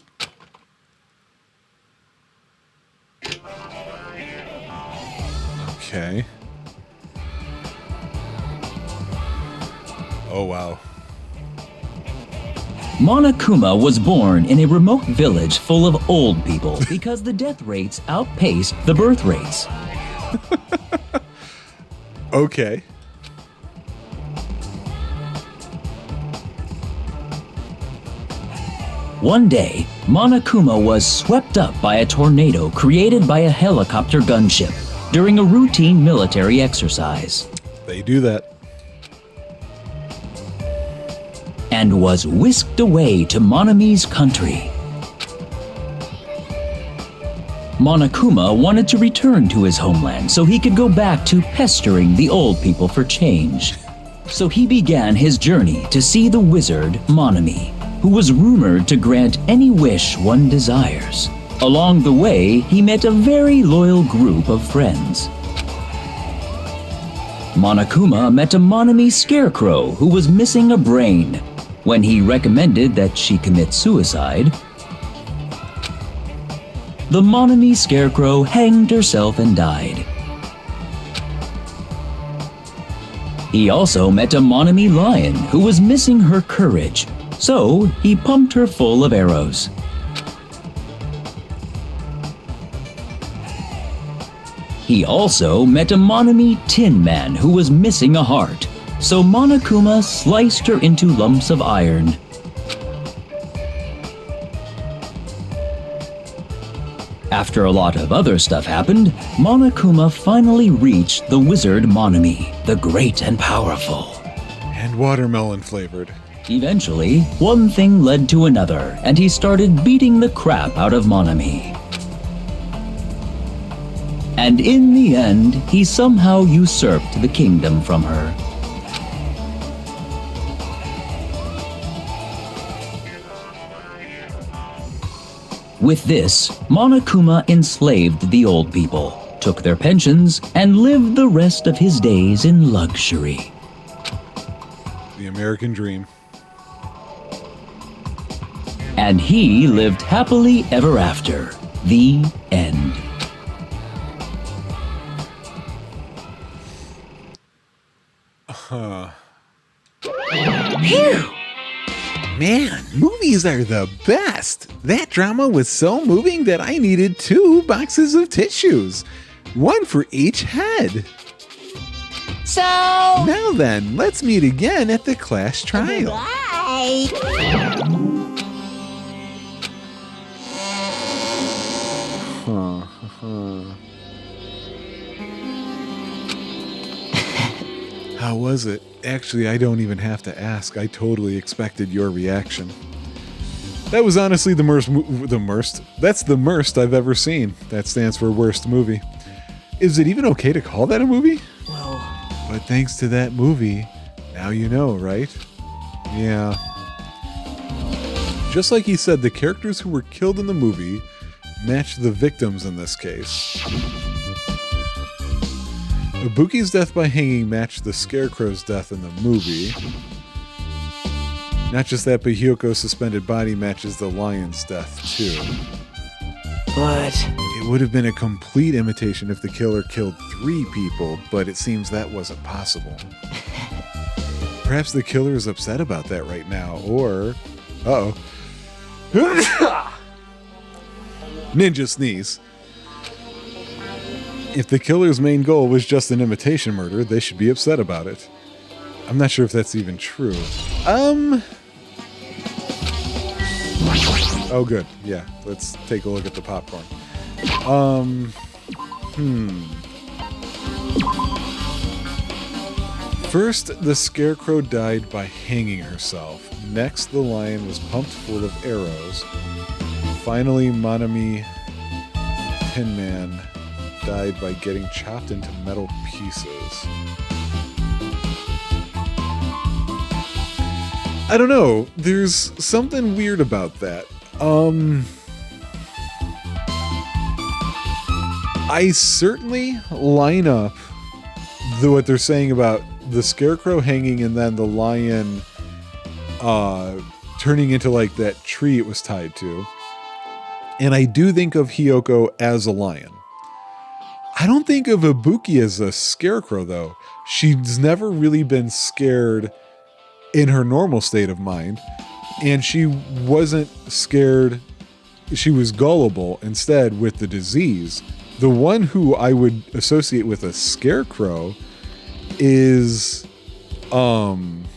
Okay. Oh, wow. Monokuma was born in a remote village full of old people because the death rates outpaced the birth rates. Okay. One day, Monokuma was swept up by a tornado created by a helicopter gunship during a routine military exercise. They do that. And was whisked away to Monami's country. Monokuma wanted to return to his homeland so he could go back to pestering the old people for change. So he began his journey to see the wizard Monami, who was rumored to grant any wish one desires. Along the way, he met a very loyal group of friends. Monokuma met a Monami scarecrow who was missing a brain. When he recommended that she commit suicide, the Monami scarecrow hanged herself and died. He also met a Monami lion who was missing her courage, so he pumped her full of arrows. He also met a Monami tin man who was missing a heart, so Monokuma sliced her into lumps of iron. After a lot of other stuff happened, Monokuma finally reached the wizard Monami, the great and powerful. And watermelon flavored. Eventually, one thing led to another, and he started beating the crap out of Monami. And in the end, he somehow usurped the kingdom from her. With this, Monokuma enslaved the old people, took their pensions, and lived the rest of his days in luxury. The American dream. And he lived happily ever after. The end. Phew! Man, movies are the best. That drama was so moving that I needed 2 boxes of tissues. One for each head. So, Now then, let's meet again at the class trial. bye. How was it? Actually, I don't even have to ask. I totally expected your reaction. That was honestly the worst. That's the worst I've ever seen. That stands for worst movie. Is it even okay to call that a movie? Well, But thanks to that movie, now you know, right? Yeah. Just like he said, the characters who were killed in the movie matched the victims in this case. Ibuki's death by hanging matched the Scarecrow's death in the movie. Not just that, but Hyoko's suspended body matches the lion's death, too. but It would have been a complete imitation if the killer killed 3 people, but it seems that wasn't possible. Perhaps the killer is upset about that right now, or... Uh-oh. Ninja sneeze. If the killer's main goal was just an imitation murder, they should be upset about it. I'm not sure if that's even true. Oh, good. Yeah, let's take a look at the popcorn. First, the Scarecrow died by hanging herself. Next, the lion was pumped full of arrows. Finally, Monami Tin Man died by getting chopped into metal pieces. I don't know. There's something weird about that. I certainly line up what they're saying about the Scarecrow hanging and then the lion turning into like that tree it was tied to. And I do think of Hyoko as a lion. I don't think of Ibuki as a scarecrow, though. She's never really been scared in her normal state of mind. And she wasn't scared. She was gullible instead with the disease. The one who I would associate with a scarecrow is Mikan.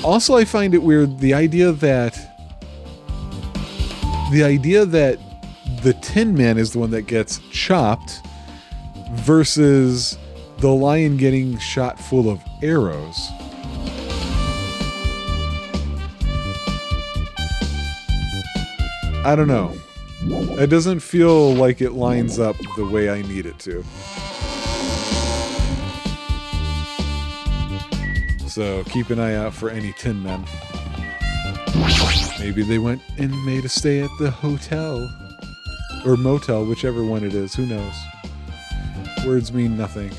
Also, I find it weird the idea that the Tin Man is the one that gets chopped versus the lion getting shot full of arrows. I don't know. It doesn't feel like it lines up the way I need it to. So keep an eye out for any Tin Men. Maybe they went and made a stay at the hotel. Or motel, whichever one it is. Who knows? Words mean nothing.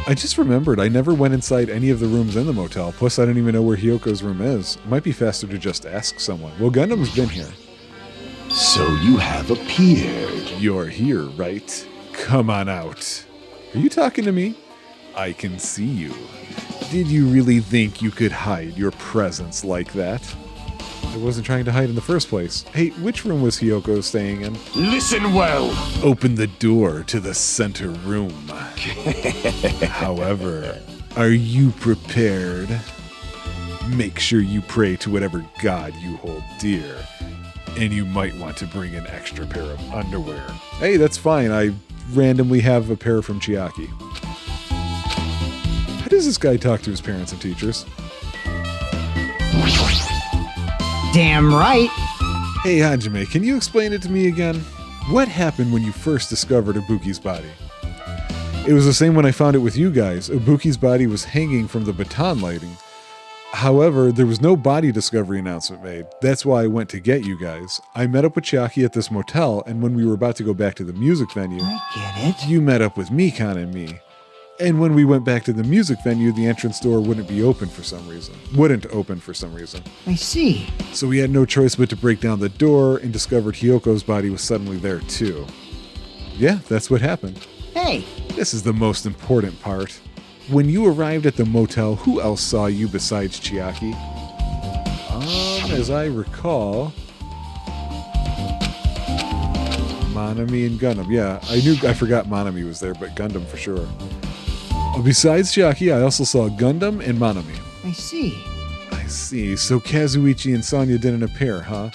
I just remembered I never went inside any of the rooms in the motel, plus I don't even know where Hyoko's room is. It might be faster to just ask someone. Well, Gundam's been here. So you have appeared. You're here, right? Come on out. Are you talking to me? I can see you. Did you really think you could hide your presence like that? I wasn't trying to hide in the first place. Hey, which room was Hyoko staying in? Listen well. Open the door to the center room. However, are you prepared? Make sure you pray to whatever god you hold dear. And you might want to bring an extra pair of underwear. Hey, that's fine. I randomly have a pair from Chiaki. How does this guy talk to his parents and teachers? Damn right. Hey, Hajime, can you explain it to me again? What happened when you first discovered Ibuki's body? It was the same when I found it with you guys. Ibuki's body was hanging from the baton lighting. However, there was no body discovery announcement made. That's why I went to get you guys. I met up with Chiaki at this motel, and when we were about to go back to the music venue, I get it. you met up with Mikan and me. And when we went back to the music venue, the entrance door wouldn't open for some reason. I see. So we had no choice but to break down the door and discovered Hyoko's body was suddenly there too. Yeah, that's what happened. Hey, This is the most important part. When you arrived at the motel, who else saw you besides Chiaki? As I recall, Manami and Gundam. Yeah, I forgot Manami was there, but Gundam for sure. Besides Chiaki, I also saw Gundam and Manami. I see. I see. So Kazuichi and Sonya didn't appear, huh?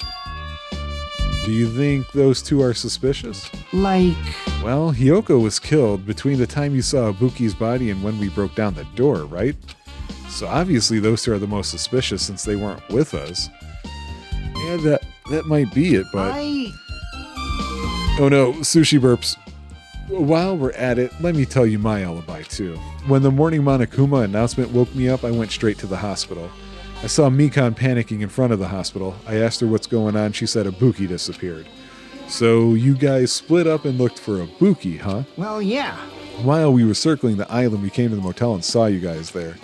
Do you think those two are suspicious? Like, Well, Hyoko was killed between the time you saw Ibuki's body and when we broke down the door, right? So obviously those two are the most suspicious since they weren't with us. Yeah, that might be it, but... Oh no, sushi burps. While we're at it, let me tell you my alibi too. When the morning Monokuma announcement woke me up, I went straight to the hospital. I saw Mikan panicking in front of the hospital. I asked her what's going on. She said Ibuki disappeared. So you guys split up and looked for Ibuki, huh? well, yeah. While we were circling the island, we came to the motel and saw you guys there.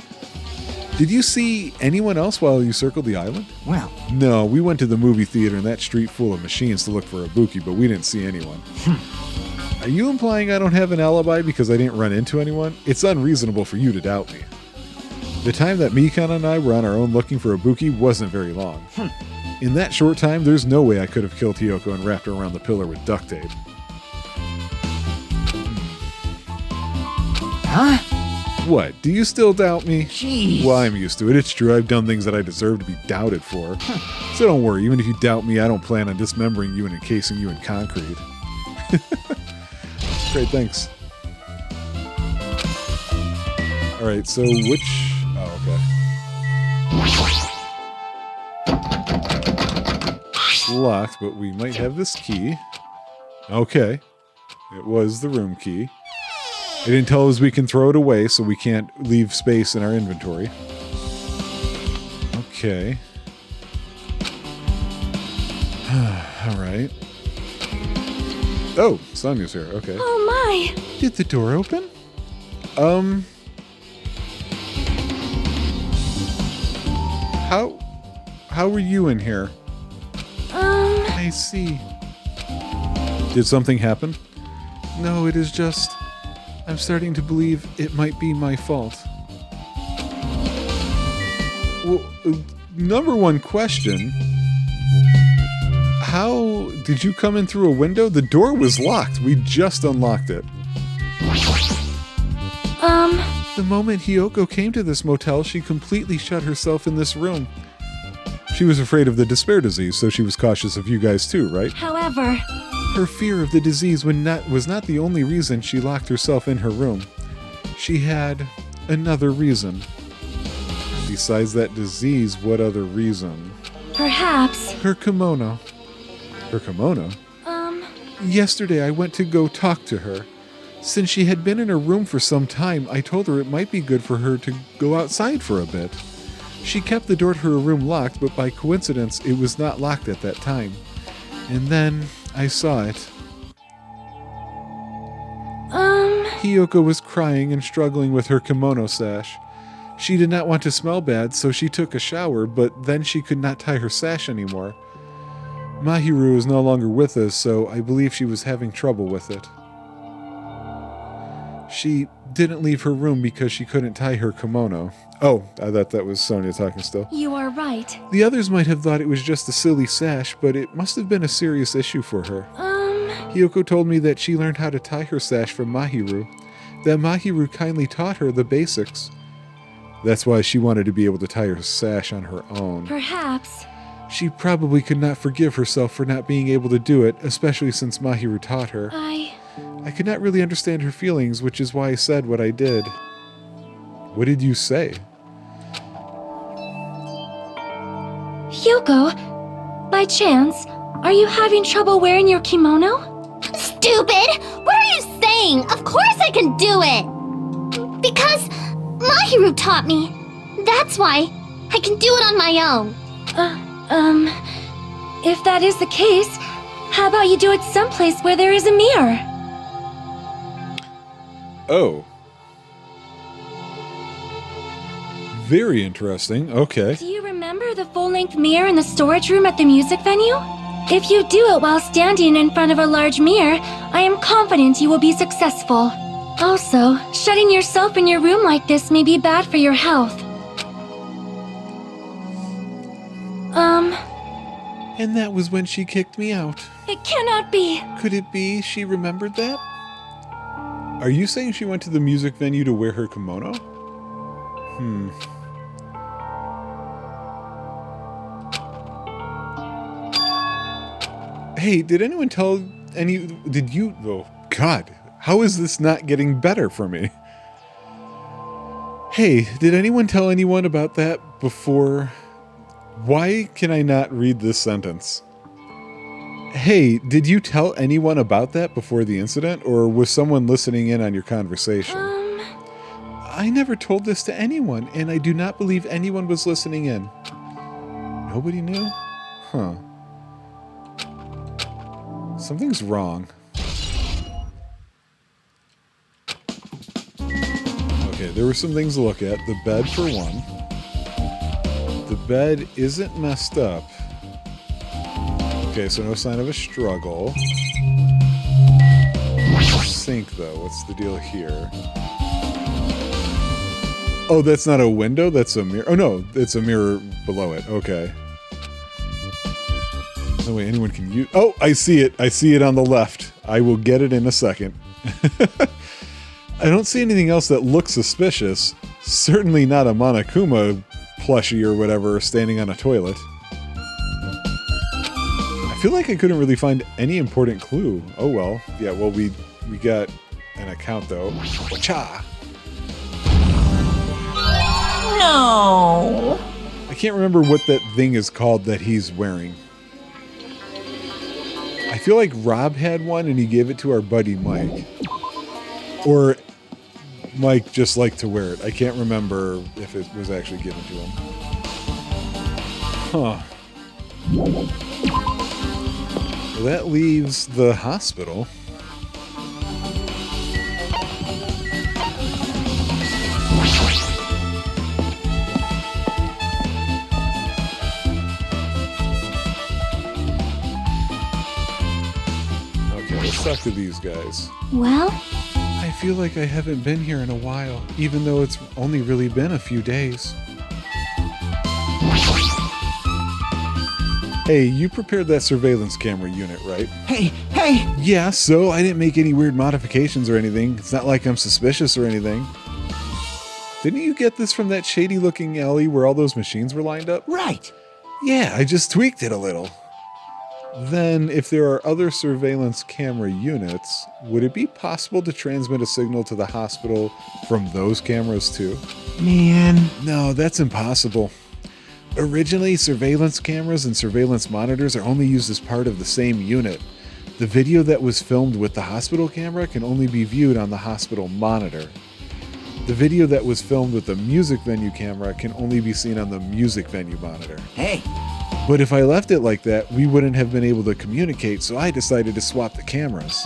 Did you see anyone else while you circled the island? Well, No, we went to the movie theater in that street full of machines to look for Ibuki, but we didn't see anyone. Are you implying I don't have an alibi because I didn't run into anyone? It's unreasonable for you to doubt me. The time that Mikan and I were on our own looking for Ibuki wasn't very long. In that short time, there's no way I could have killed Hyoko and wrapped her around the pillar with duct tape. huh? What, do you still doubt me? Jeez. Well, I'm used to it. It's true, I've done things that I deserve to be doubted for. So don't worry, even if you doubt me, I don't plan on dismembering you and encasing you in concrete. Great, thanks. Alright, so which... Oh, okay. It's locked, but we might have this key. Okay. It was the room key. It didn't tell us we can throw it away, so we can't leave space in our inventory. Okay. Alright. Oh, Sonya's here. Okay. Oh my! Did the door open? How were you in here? I see. Did something happen? No, it is just... I'm starting to believe it might be my fault. Well, number one question. How did you come in through a window? The door was locked. We just unlocked it. The moment Hyoko came to this motel, she completely shut herself in this room. She was afraid of the despair disease, so she was cautious of you guys too, right? However, Her fear of the disease was not the only reason she locked herself in her room. She had another reason. Besides that disease, what other reason? perhaps, Her kimono. Her kimono? Yesterday I went to go talk to her. Since she had been in her room for some time, I told her it might be good for her to go outside for a bit. She kept the door to her room locked, but by coincidence, it was not locked at that time. And then I saw it. Hiyoko was crying and struggling with her kimono sash. She did not want to smell bad, so she took a shower, but then she could not tie her sash anymore. Mahiru is no longer with us, so I believe she was having trouble with it. She didn't leave her room because she couldn't tie her kimono. Oh, I thought that was Sonia talking still. You are right. The others might have thought it was just a silly sash, but it must have been a serious issue for her. Hiyoko told me that she learned how to tie her sash from Mahiru, that Mahiru kindly taught her the basics. That's why she wanted to be able to tie her sash on her own. Perhaps. She probably could not forgive herself for not being able to do it, especially since Mahiru taught her. I could not really understand her feelings, which is why I said what I did. What did you say? Hyoko, by chance, are you having trouble wearing your kimono? Stupid! What are you saying? Of course I can do it! Because Mahiru taught me. That's why I can do it on my own. If that is the case, how about you do it someplace where there is a mirror? Oh. Very interesting. Okay. Do you remember the full-length mirror in the storage room at the music venue? If you do it while standing in front of a large mirror, I am confident you will be successful. Also, shutting yourself in your room like this may be bad for your health. And that was when she kicked me out. It cannot be. Could it be she remembered that? Are you saying she went to the music venue to wear her kimono? Hey, did anyone tell did you, oh God, how is this not getting better for me? Hey, did anyone tell anyone about that before? Why can I not read this sentence? Hey, did you tell anyone about that before the incident, or was someone listening in on your conversation? I never told this to anyone, and I do not believe anyone was listening in. Nobody knew? Huh. Something's wrong. Okay, there were some things to look at. The bed, for one. The bed isn't messed up. Okay, so no sign of a struggle. Sink, though. What's the deal here? Oh, that's not a window? That's a mirror. Oh, no. It's a mirror below it. Okay. No way anyone can use... Oh, I see it. I see it on the left. I will get it in a second. I don't see anything else that looks suspicious. Certainly not a Monokuma plushie or whatever standing on a toilet. I feel like I couldn't really find any important clue. Oh well. Yeah, well we got an account though. Wacha! No. I can't remember what that thing is called that he's wearing. I feel like Rob had one and he gave it to our buddy Mike. Or Mike just liked to wear it. I can't remember if it was actually given to him. Huh. Well, that leaves the hospital. Okay, let's talk to these guys. Well? I feel like I haven't been here in a while, even though it's only really been a few days. Hey, you prepared that surveillance camera unit, right? Hey! Yeah, so I didn't make any weird modifications or anything. It's not like I'm suspicious or anything. Didn't you get this from that shady-looking alley where all those machines were lined up? Right! Yeah, I just tweaked it a little. Then, if there are other surveillance camera units, would it be possible to transmit a signal to the hospital from those cameras too? Man. No, that's impossible. Originally, surveillance cameras and surveillance monitors are only used as part of the same unit. The video that was filmed with the hospital camera can only be viewed on the hospital monitor. The video that was filmed with the music venue camera can only be seen on the music venue monitor. Hey! But if I left it like that, we wouldn't have been able to communicate, so I decided to swap the cameras.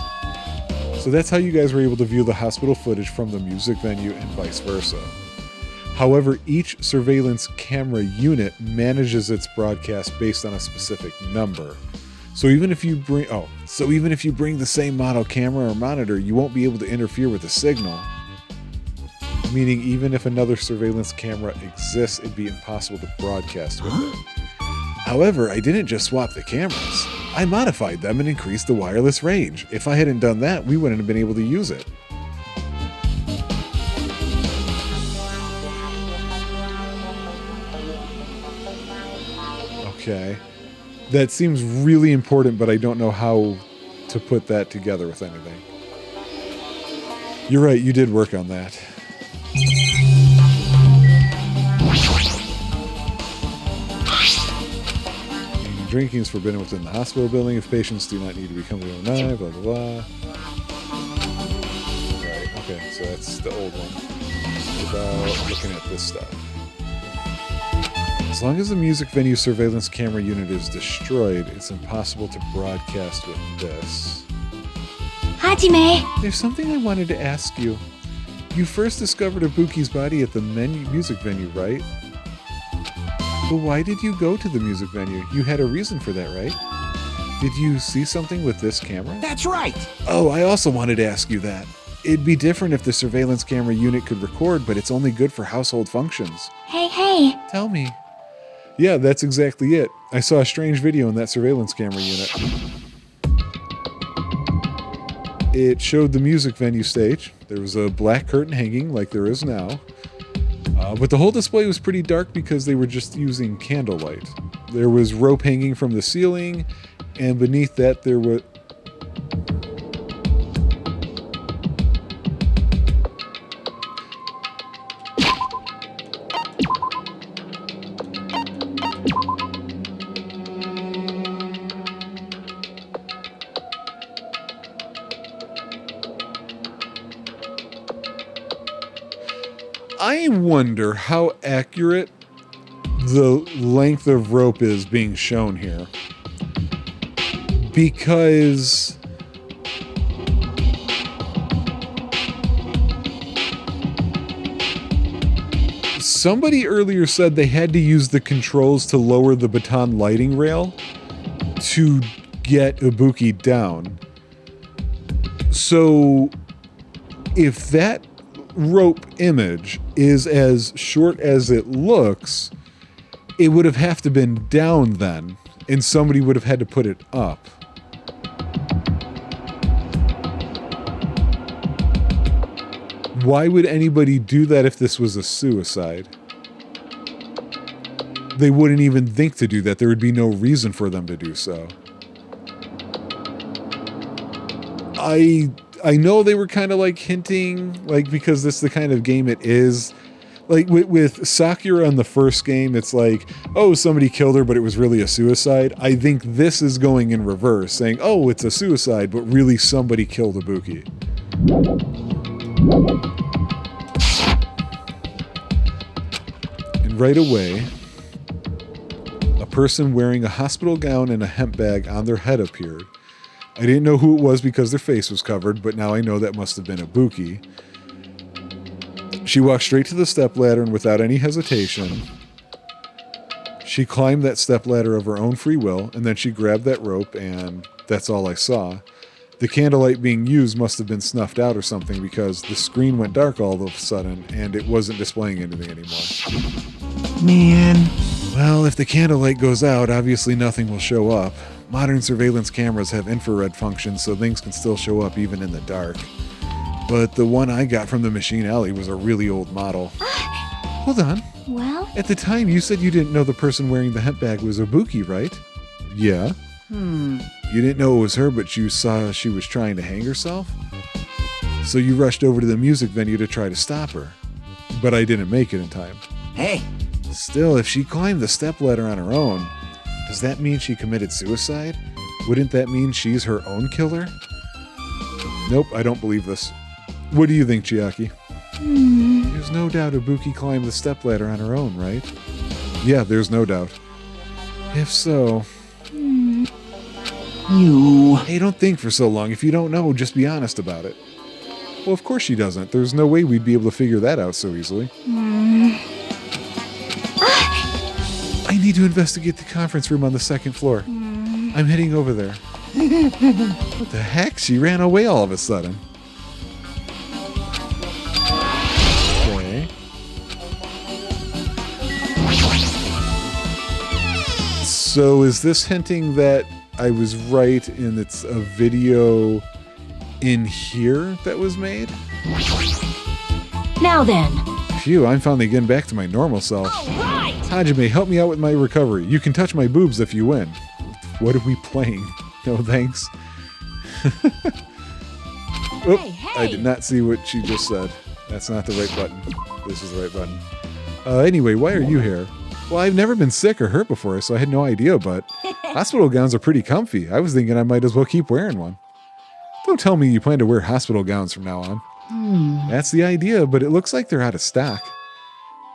So that's how you guys were able to view the hospital footage from the music venue and vice versa. However, each surveillance camera unit manages its broadcast based on a specific number. So even if you bring the same model camera or monitor, you won't be able to interfere with the signal. Meaning even if another surveillance camera exists, it'd be impossible to broadcast with it. However, I didn't just swap the cameras. I modified them and increased the wireless range. If I hadn't done that, we wouldn't have been able to use it. Okay. That seems really important, but I don't know how to put that together with anything. You're right, you did work on that. Drinking is forbidden within the hospital building if patients do not need to be accompanied overnight, blah, blah, blah. Right, okay, so that's the old one. What about looking at this stuff? As long as the music venue surveillance camera unit is destroyed, it's impossible to broadcast with this. Hajime! There's something I wanted to ask you. You first discovered Ibuki's body at the music venue, right? But why did you go to the music venue? You had a reason for that, right? Did you see something with this camera? That's right! Oh, I also wanted to ask you that. It'd be different if the surveillance camera unit could record, but it's only good for household functions. Hey. Tell me. Yeah, that's exactly it. I saw a strange video in that surveillance camera unit. It showed the music venue stage. There was a black curtain hanging like there is now. But the whole display was pretty dark because they were just using candlelight. There was rope hanging from the ceiling, and beneath that there was... I wonder how accurate the length of rope is being shown here. Because somebody earlier said they had to use the controls to lower the baton lighting rail to get Ibuki down. So if that rope image is as short as it looks, it would have to been down then, and somebody would have had to put it up. Why would anybody do that if this was a suicide? They wouldn't even think to do that. There would be no reason for them to do so. I know they were kind of like hinting, like, because this is the kind of game it is. Like with Sakura in the first game, it's like, oh, somebody killed her, but it was really a suicide. I think this is going in reverse, saying, oh, it's a suicide, but really somebody killed Ibuki. And right away, a person wearing a hospital gown and a hemp bag on their head appeared. I didn't know who it was because their face was covered, but now I know that must have been Ibuki. She walked straight to the stepladder and without any hesitation, she climbed that stepladder of her own free will, and then she grabbed that rope, and that's all I saw. The candlelight being used must have been snuffed out or something because the screen went dark all of a sudden, and it wasn't displaying anything anymore. Man. Well, if the candlelight goes out, obviously nothing will show up. Modern surveillance cameras have infrared functions, so things can still show up even in the dark. But the one I got from the machine alley was a really old model. Hold on. Well? At the time, you said you didn't know the person wearing the hemp bag was Ibuki, right? Yeah. You didn't know it was her, but you saw she was trying to hang herself? So you rushed over to the music venue to try to stop her. But I didn't make it in time. Hey. Still, if she climbed the stepladder on her own, does that mean she committed suicide? Wouldn't that mean she's her own killer? Nope, I don't believe this. What do you think, Chiaki? There's no doubt Ibuki climbed the stepladder on her own, right? Yeah, there's no doubt. If so... You... Hey, don't think for so long. If you don't know, just be honest about it. Well, of course she doesn't. There's no way we'd be able to figure that out so easily. I need to investigate the conference room on the second floor. I'm heading over there. What the heck? She ran away all of a sudden. Okay. So is this hinting that I was right and it's a video in here that was made? Now then. Phew, I'm finally getting back to my normal self. Right. Hajime, help me out with my recovery. You can touch my boobs if you win. What are we playing? No thanks. Oop, I did not see what she just said. That's not the right button. This is the right button. Anyway, why are you here? Well, I've never been sick or hurt before, so I had no idea, but hospital gowns are pretty comfy. I was thinking I might as well keep wearing one. Don't tell me you plan to wear hospital gowns from now on. That's the idea, but it looks like they're out of stock.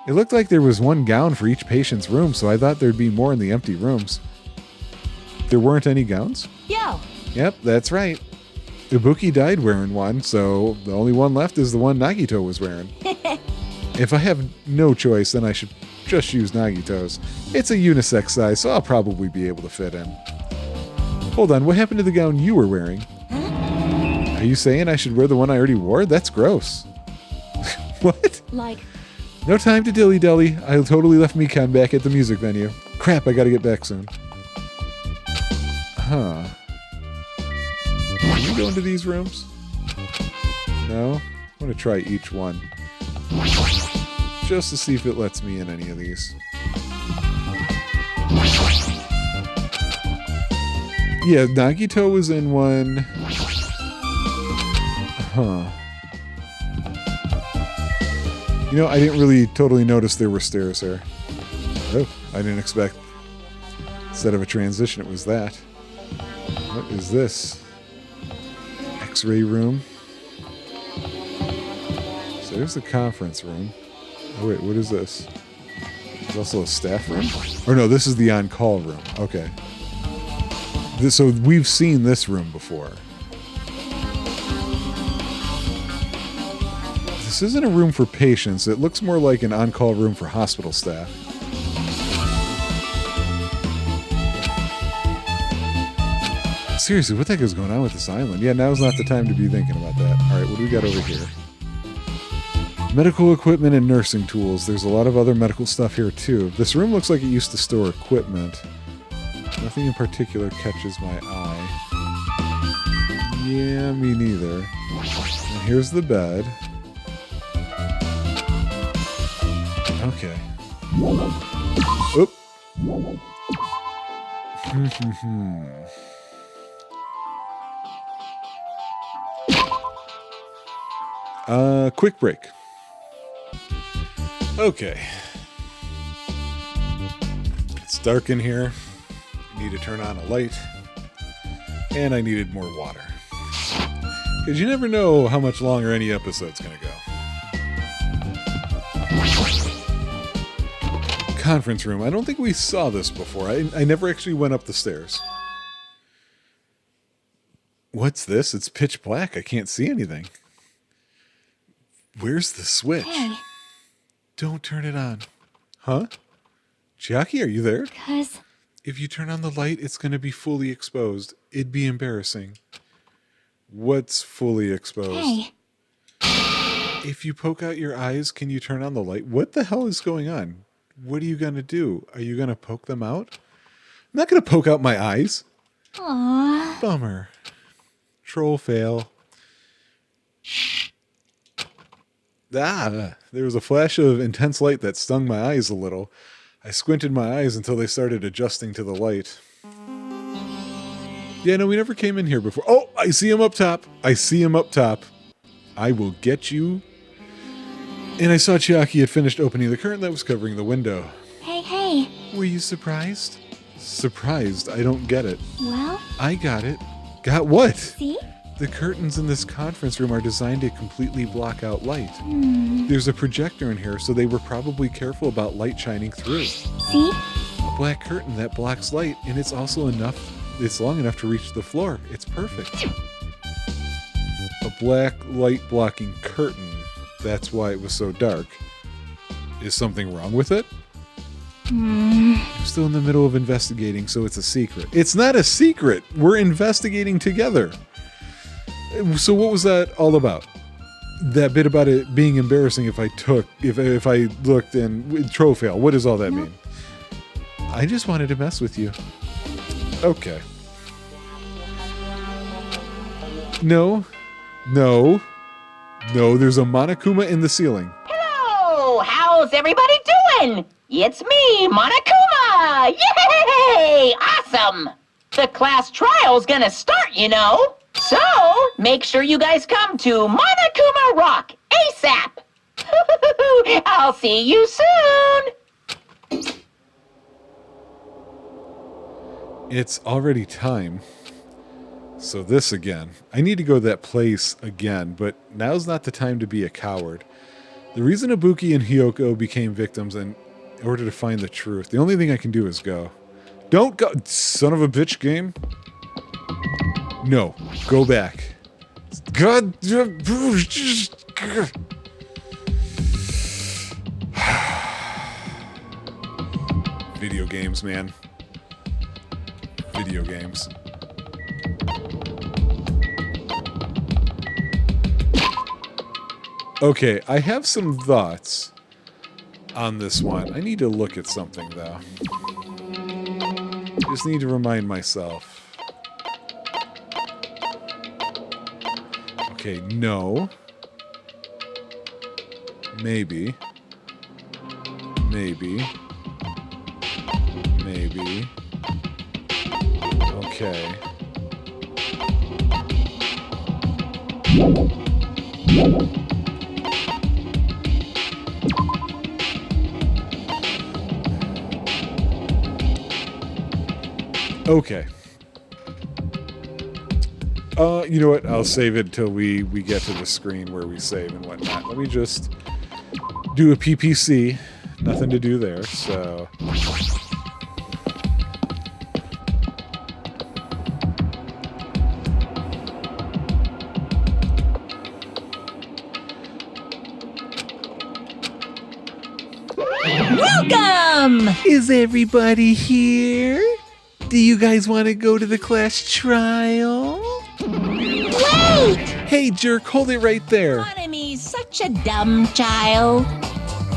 It looked like there was one gown for each patient's room, so I thought there'd be more in the empty rooms. There weren't any gowns? Yo. Yep, that's right. Ibuki died wearing one, so the only one left is the one Nagito was wearing. If I have no choice, then I should just use Nagito's. It's a unisex size, so I'll probably be able to fit in. Hold on, what happened to the gown you were wearing? Are you saying I should wear the one I already wore? That's gross. What? Like, No time to dilly-dally. I totally left Mikan back at the music venue. Crap, I gotta get back soon. Huh. Can you go into these rooms? No? I want to try each one. Just to see if it lets me in any of these. Yeah, Nagito was in one. Huh. You know, I didn't really totally notice there were stairs there. Oh, I didn't expect. Instead of a transition, it was that. What is this? X-ray room. So there's the conference room. Oh wait, what is this? There's also a staff room? Or no, this is the on-call room. Okay. So we've seen this room before. This isn't a room for patients. It looks more like an on-call room for hospital staff. Seriously, what the heck is going on with this island? Yeah, now's not the time to be thinking about that. Alright, what do we got over here? Medical equipment and nursing tools. There's a lot of other medical stuff here too. This room looks like it used to store equipment. Nothing in particular catches my eye. Yeah, me neither. And here's the bed. Okay. Oop. Quick break. Okay. It's dark in here. I need to turn on a light. And I needed more water. Because you never know how much longer any episode's going to go. Conference room. I don't think we saw this before. I never actually went up the stairs. What's this? It's pitch black. I can't see anything. Where's the switch? hey, Don't turn it on. Huh? Chiaki, are you there? cuz If you turn on the light, it's going to be fully exposed. It'd be embarrassing. What's fully exposed? hey, If you poke out your eyes, can you turn on the light? What the hell is going on? What are you going to do? Are you going to poke them out? I'm not going to poke out my eyes. aw, Bummer. Troll fail. Ah, there was a flash of intense light that stung my eyes a little. I squinted my eyes until they started adjusting to the light. Yeah, no, we never came in here before. Oh, I see him up top. I see him up top. I will get you. And I saw Chiaki had finished opening the curtain that was covering the window. hey, Were you surprised? Surprised? I don't get it. well, I got it. Got what? see? The curtains in this conference room are designed to completely block out light. There's a projector in here, so they were probably careful about light shining through. See? A black curtain that blocks light, and it's also enough, it's long enough to reach the floor. It's perfect. A black light blocking curtain. That's why it was so dark. Is something wrong with it? I'm still in the middle of investigating, so it's a secret. It's not a secret. We're investigating together. So what was that all about? That bit about it being embarrassing if I looked and Trofail. What does all that mean? I just wanted to mess with you. Okay. No, there's a Monokuma in the ceiling. Hello, how's everybody doing? It's me, Monokuma! Yay! Awesome! The class trial's gonna start, you know. So, make sure you guys come to Monokuma Rock ASAP! I'll see you soon! It's already time. So this again. I need to go to that place again, but now's not the time to be a coward. The reason Ibuki and Hyoko became victims in order to find the truth. The only thing I can do is go. Don't go, son of a bitch game. No, go back. God. Video games, man. Video games. Okay, I have some thoughts on this one. I need to look at something, though. Just need to remind myself. Okay, no. Maybe. Maybe. Maybe. Okay. Okay. You know what? I'll save it until we get to the screen where we save and whatnot. Let me just do a PPC. Nothing to do there, so... Welcome! Is everybody here? Do you guys want to go to the class trial? Wait! Hey, jerk, hold it right there. Monomi's such a dumb child.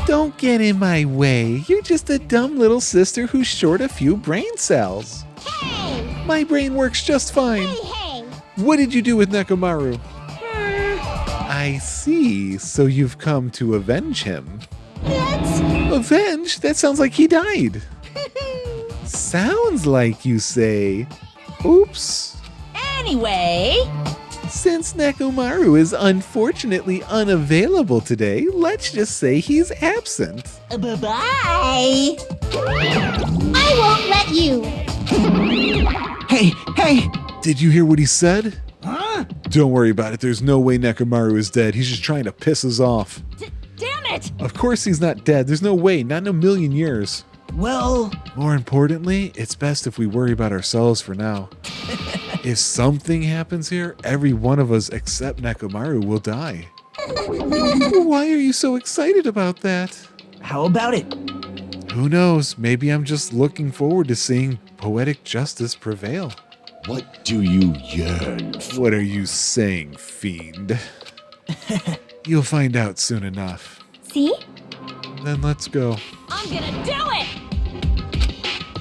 Don't get in my way. You're just a dumb little sister who's short a few brain cells. Hey! My brain works just fine. Hey! What did you do with Nekomaru? I see. So you've come to avenge him. That's... Avenge? That sounds like he died. Sounds like you say. Oops. Anyway... Since Nekomaru is unfortunately unavailable today, let's just say he's absent. Bye-bye! I won't let you! Hey! Did you hear what he said? Huh? Don't worry about it. There's no way Nekomaru is dead. He's just trying to piss us off. Damn it! Of course he's not dead. There's no way. Not in a million years. Well... More importantly, it's best if we worry about ourselves for now. If something happens here, every one of us except Nekomaru will die. Why are you so excited about that? How about it? Who knows? Maybe I'm just looking forward to seeing poetic justice prevail. What do you yearn for? What are you saying, fiend? You'll find out soon enough. See? Then let's go. I'm gonna do it!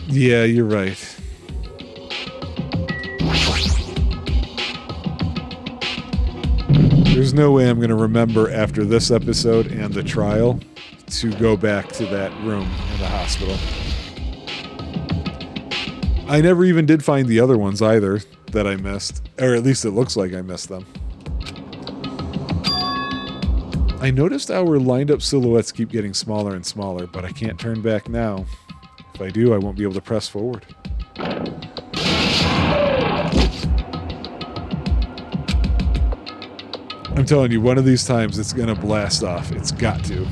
Yeah, you're right. There's no way I'm going to remember after this episode and the trial to go back to that room in the hospital. I never even did find the other ones either that I missed. Or at least it looks like I missed them. I noticed our lined up silhouettes keep getting smaller and smaller, but I can't turn back now. If I do, I won't be able to press forward. I'm telling you, one of these times it's going to blast off. It's got to.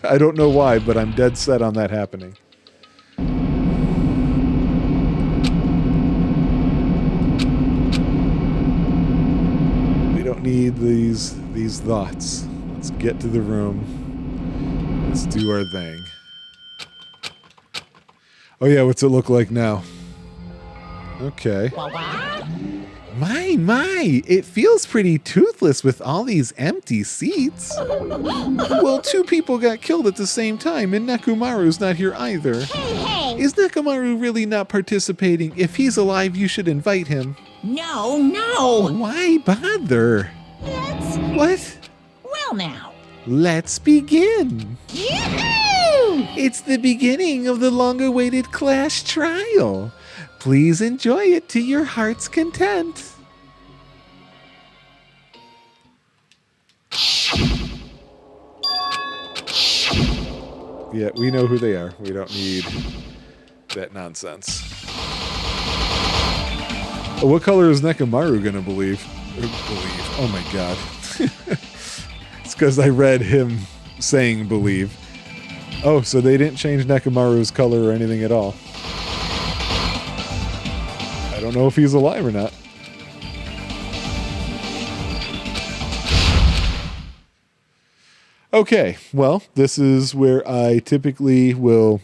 I don't know why, but I'm dead set on that happening. don't need these thoughts. Let's get to the room. Let's do our thing. Oh yeah, what's it look like now? Okay. My, it feels pretty toothless with all these empty seats. Well, 2 people got killed at the same time, and Nekomaru's not here either. Hey! Is Nekomaru really not participating? If he's alive, you should invite him. No! Why bother? What? Well now. Let's begin. Yoo-hoo! It's the beginning of the long-awaited class trial. Please enjoy it to your heart's content. Yeah, we know who they are. We don't need that nonsense. Oh, what color is Nekomaru gonna believe? Oh my god. It's because I read him saying believe. Oh, so they didn't change Nekomaru's color or anything at all. I don't know if he's alive or not. Okay, well, this is where I typically will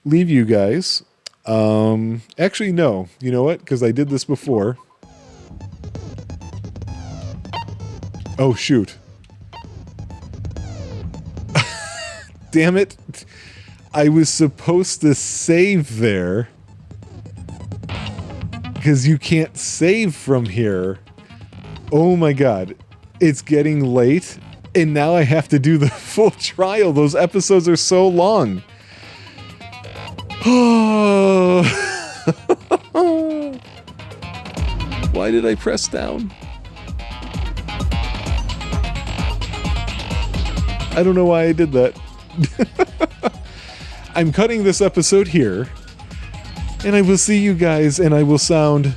leave you guys. Actually, no. You know what? Because I did this before. Oh, shoot. Damn it. I was supposed to save there. Because you can't save from here. Oh my god. It's getting late. And now I have to do the full trial. Those episodes are so long. Oh. Why did I press down? I don't know why I did that. I'm cutting this episode here. And I will see you guys, and I will sound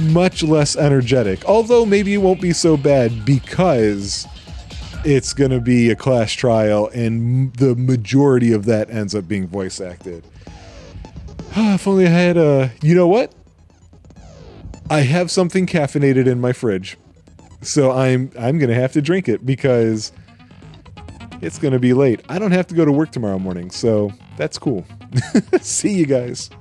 much less energetic. Although maybe it won't be so bad because it's going to be a class trial, and the majority of that ends up being voice acted. If only I had a... You know what? I have something caffeinated in my fridge. So I'm going to have to drink it because it's going to be late. I don't have to go to work tomorrow morning, so that's cool. See you guys.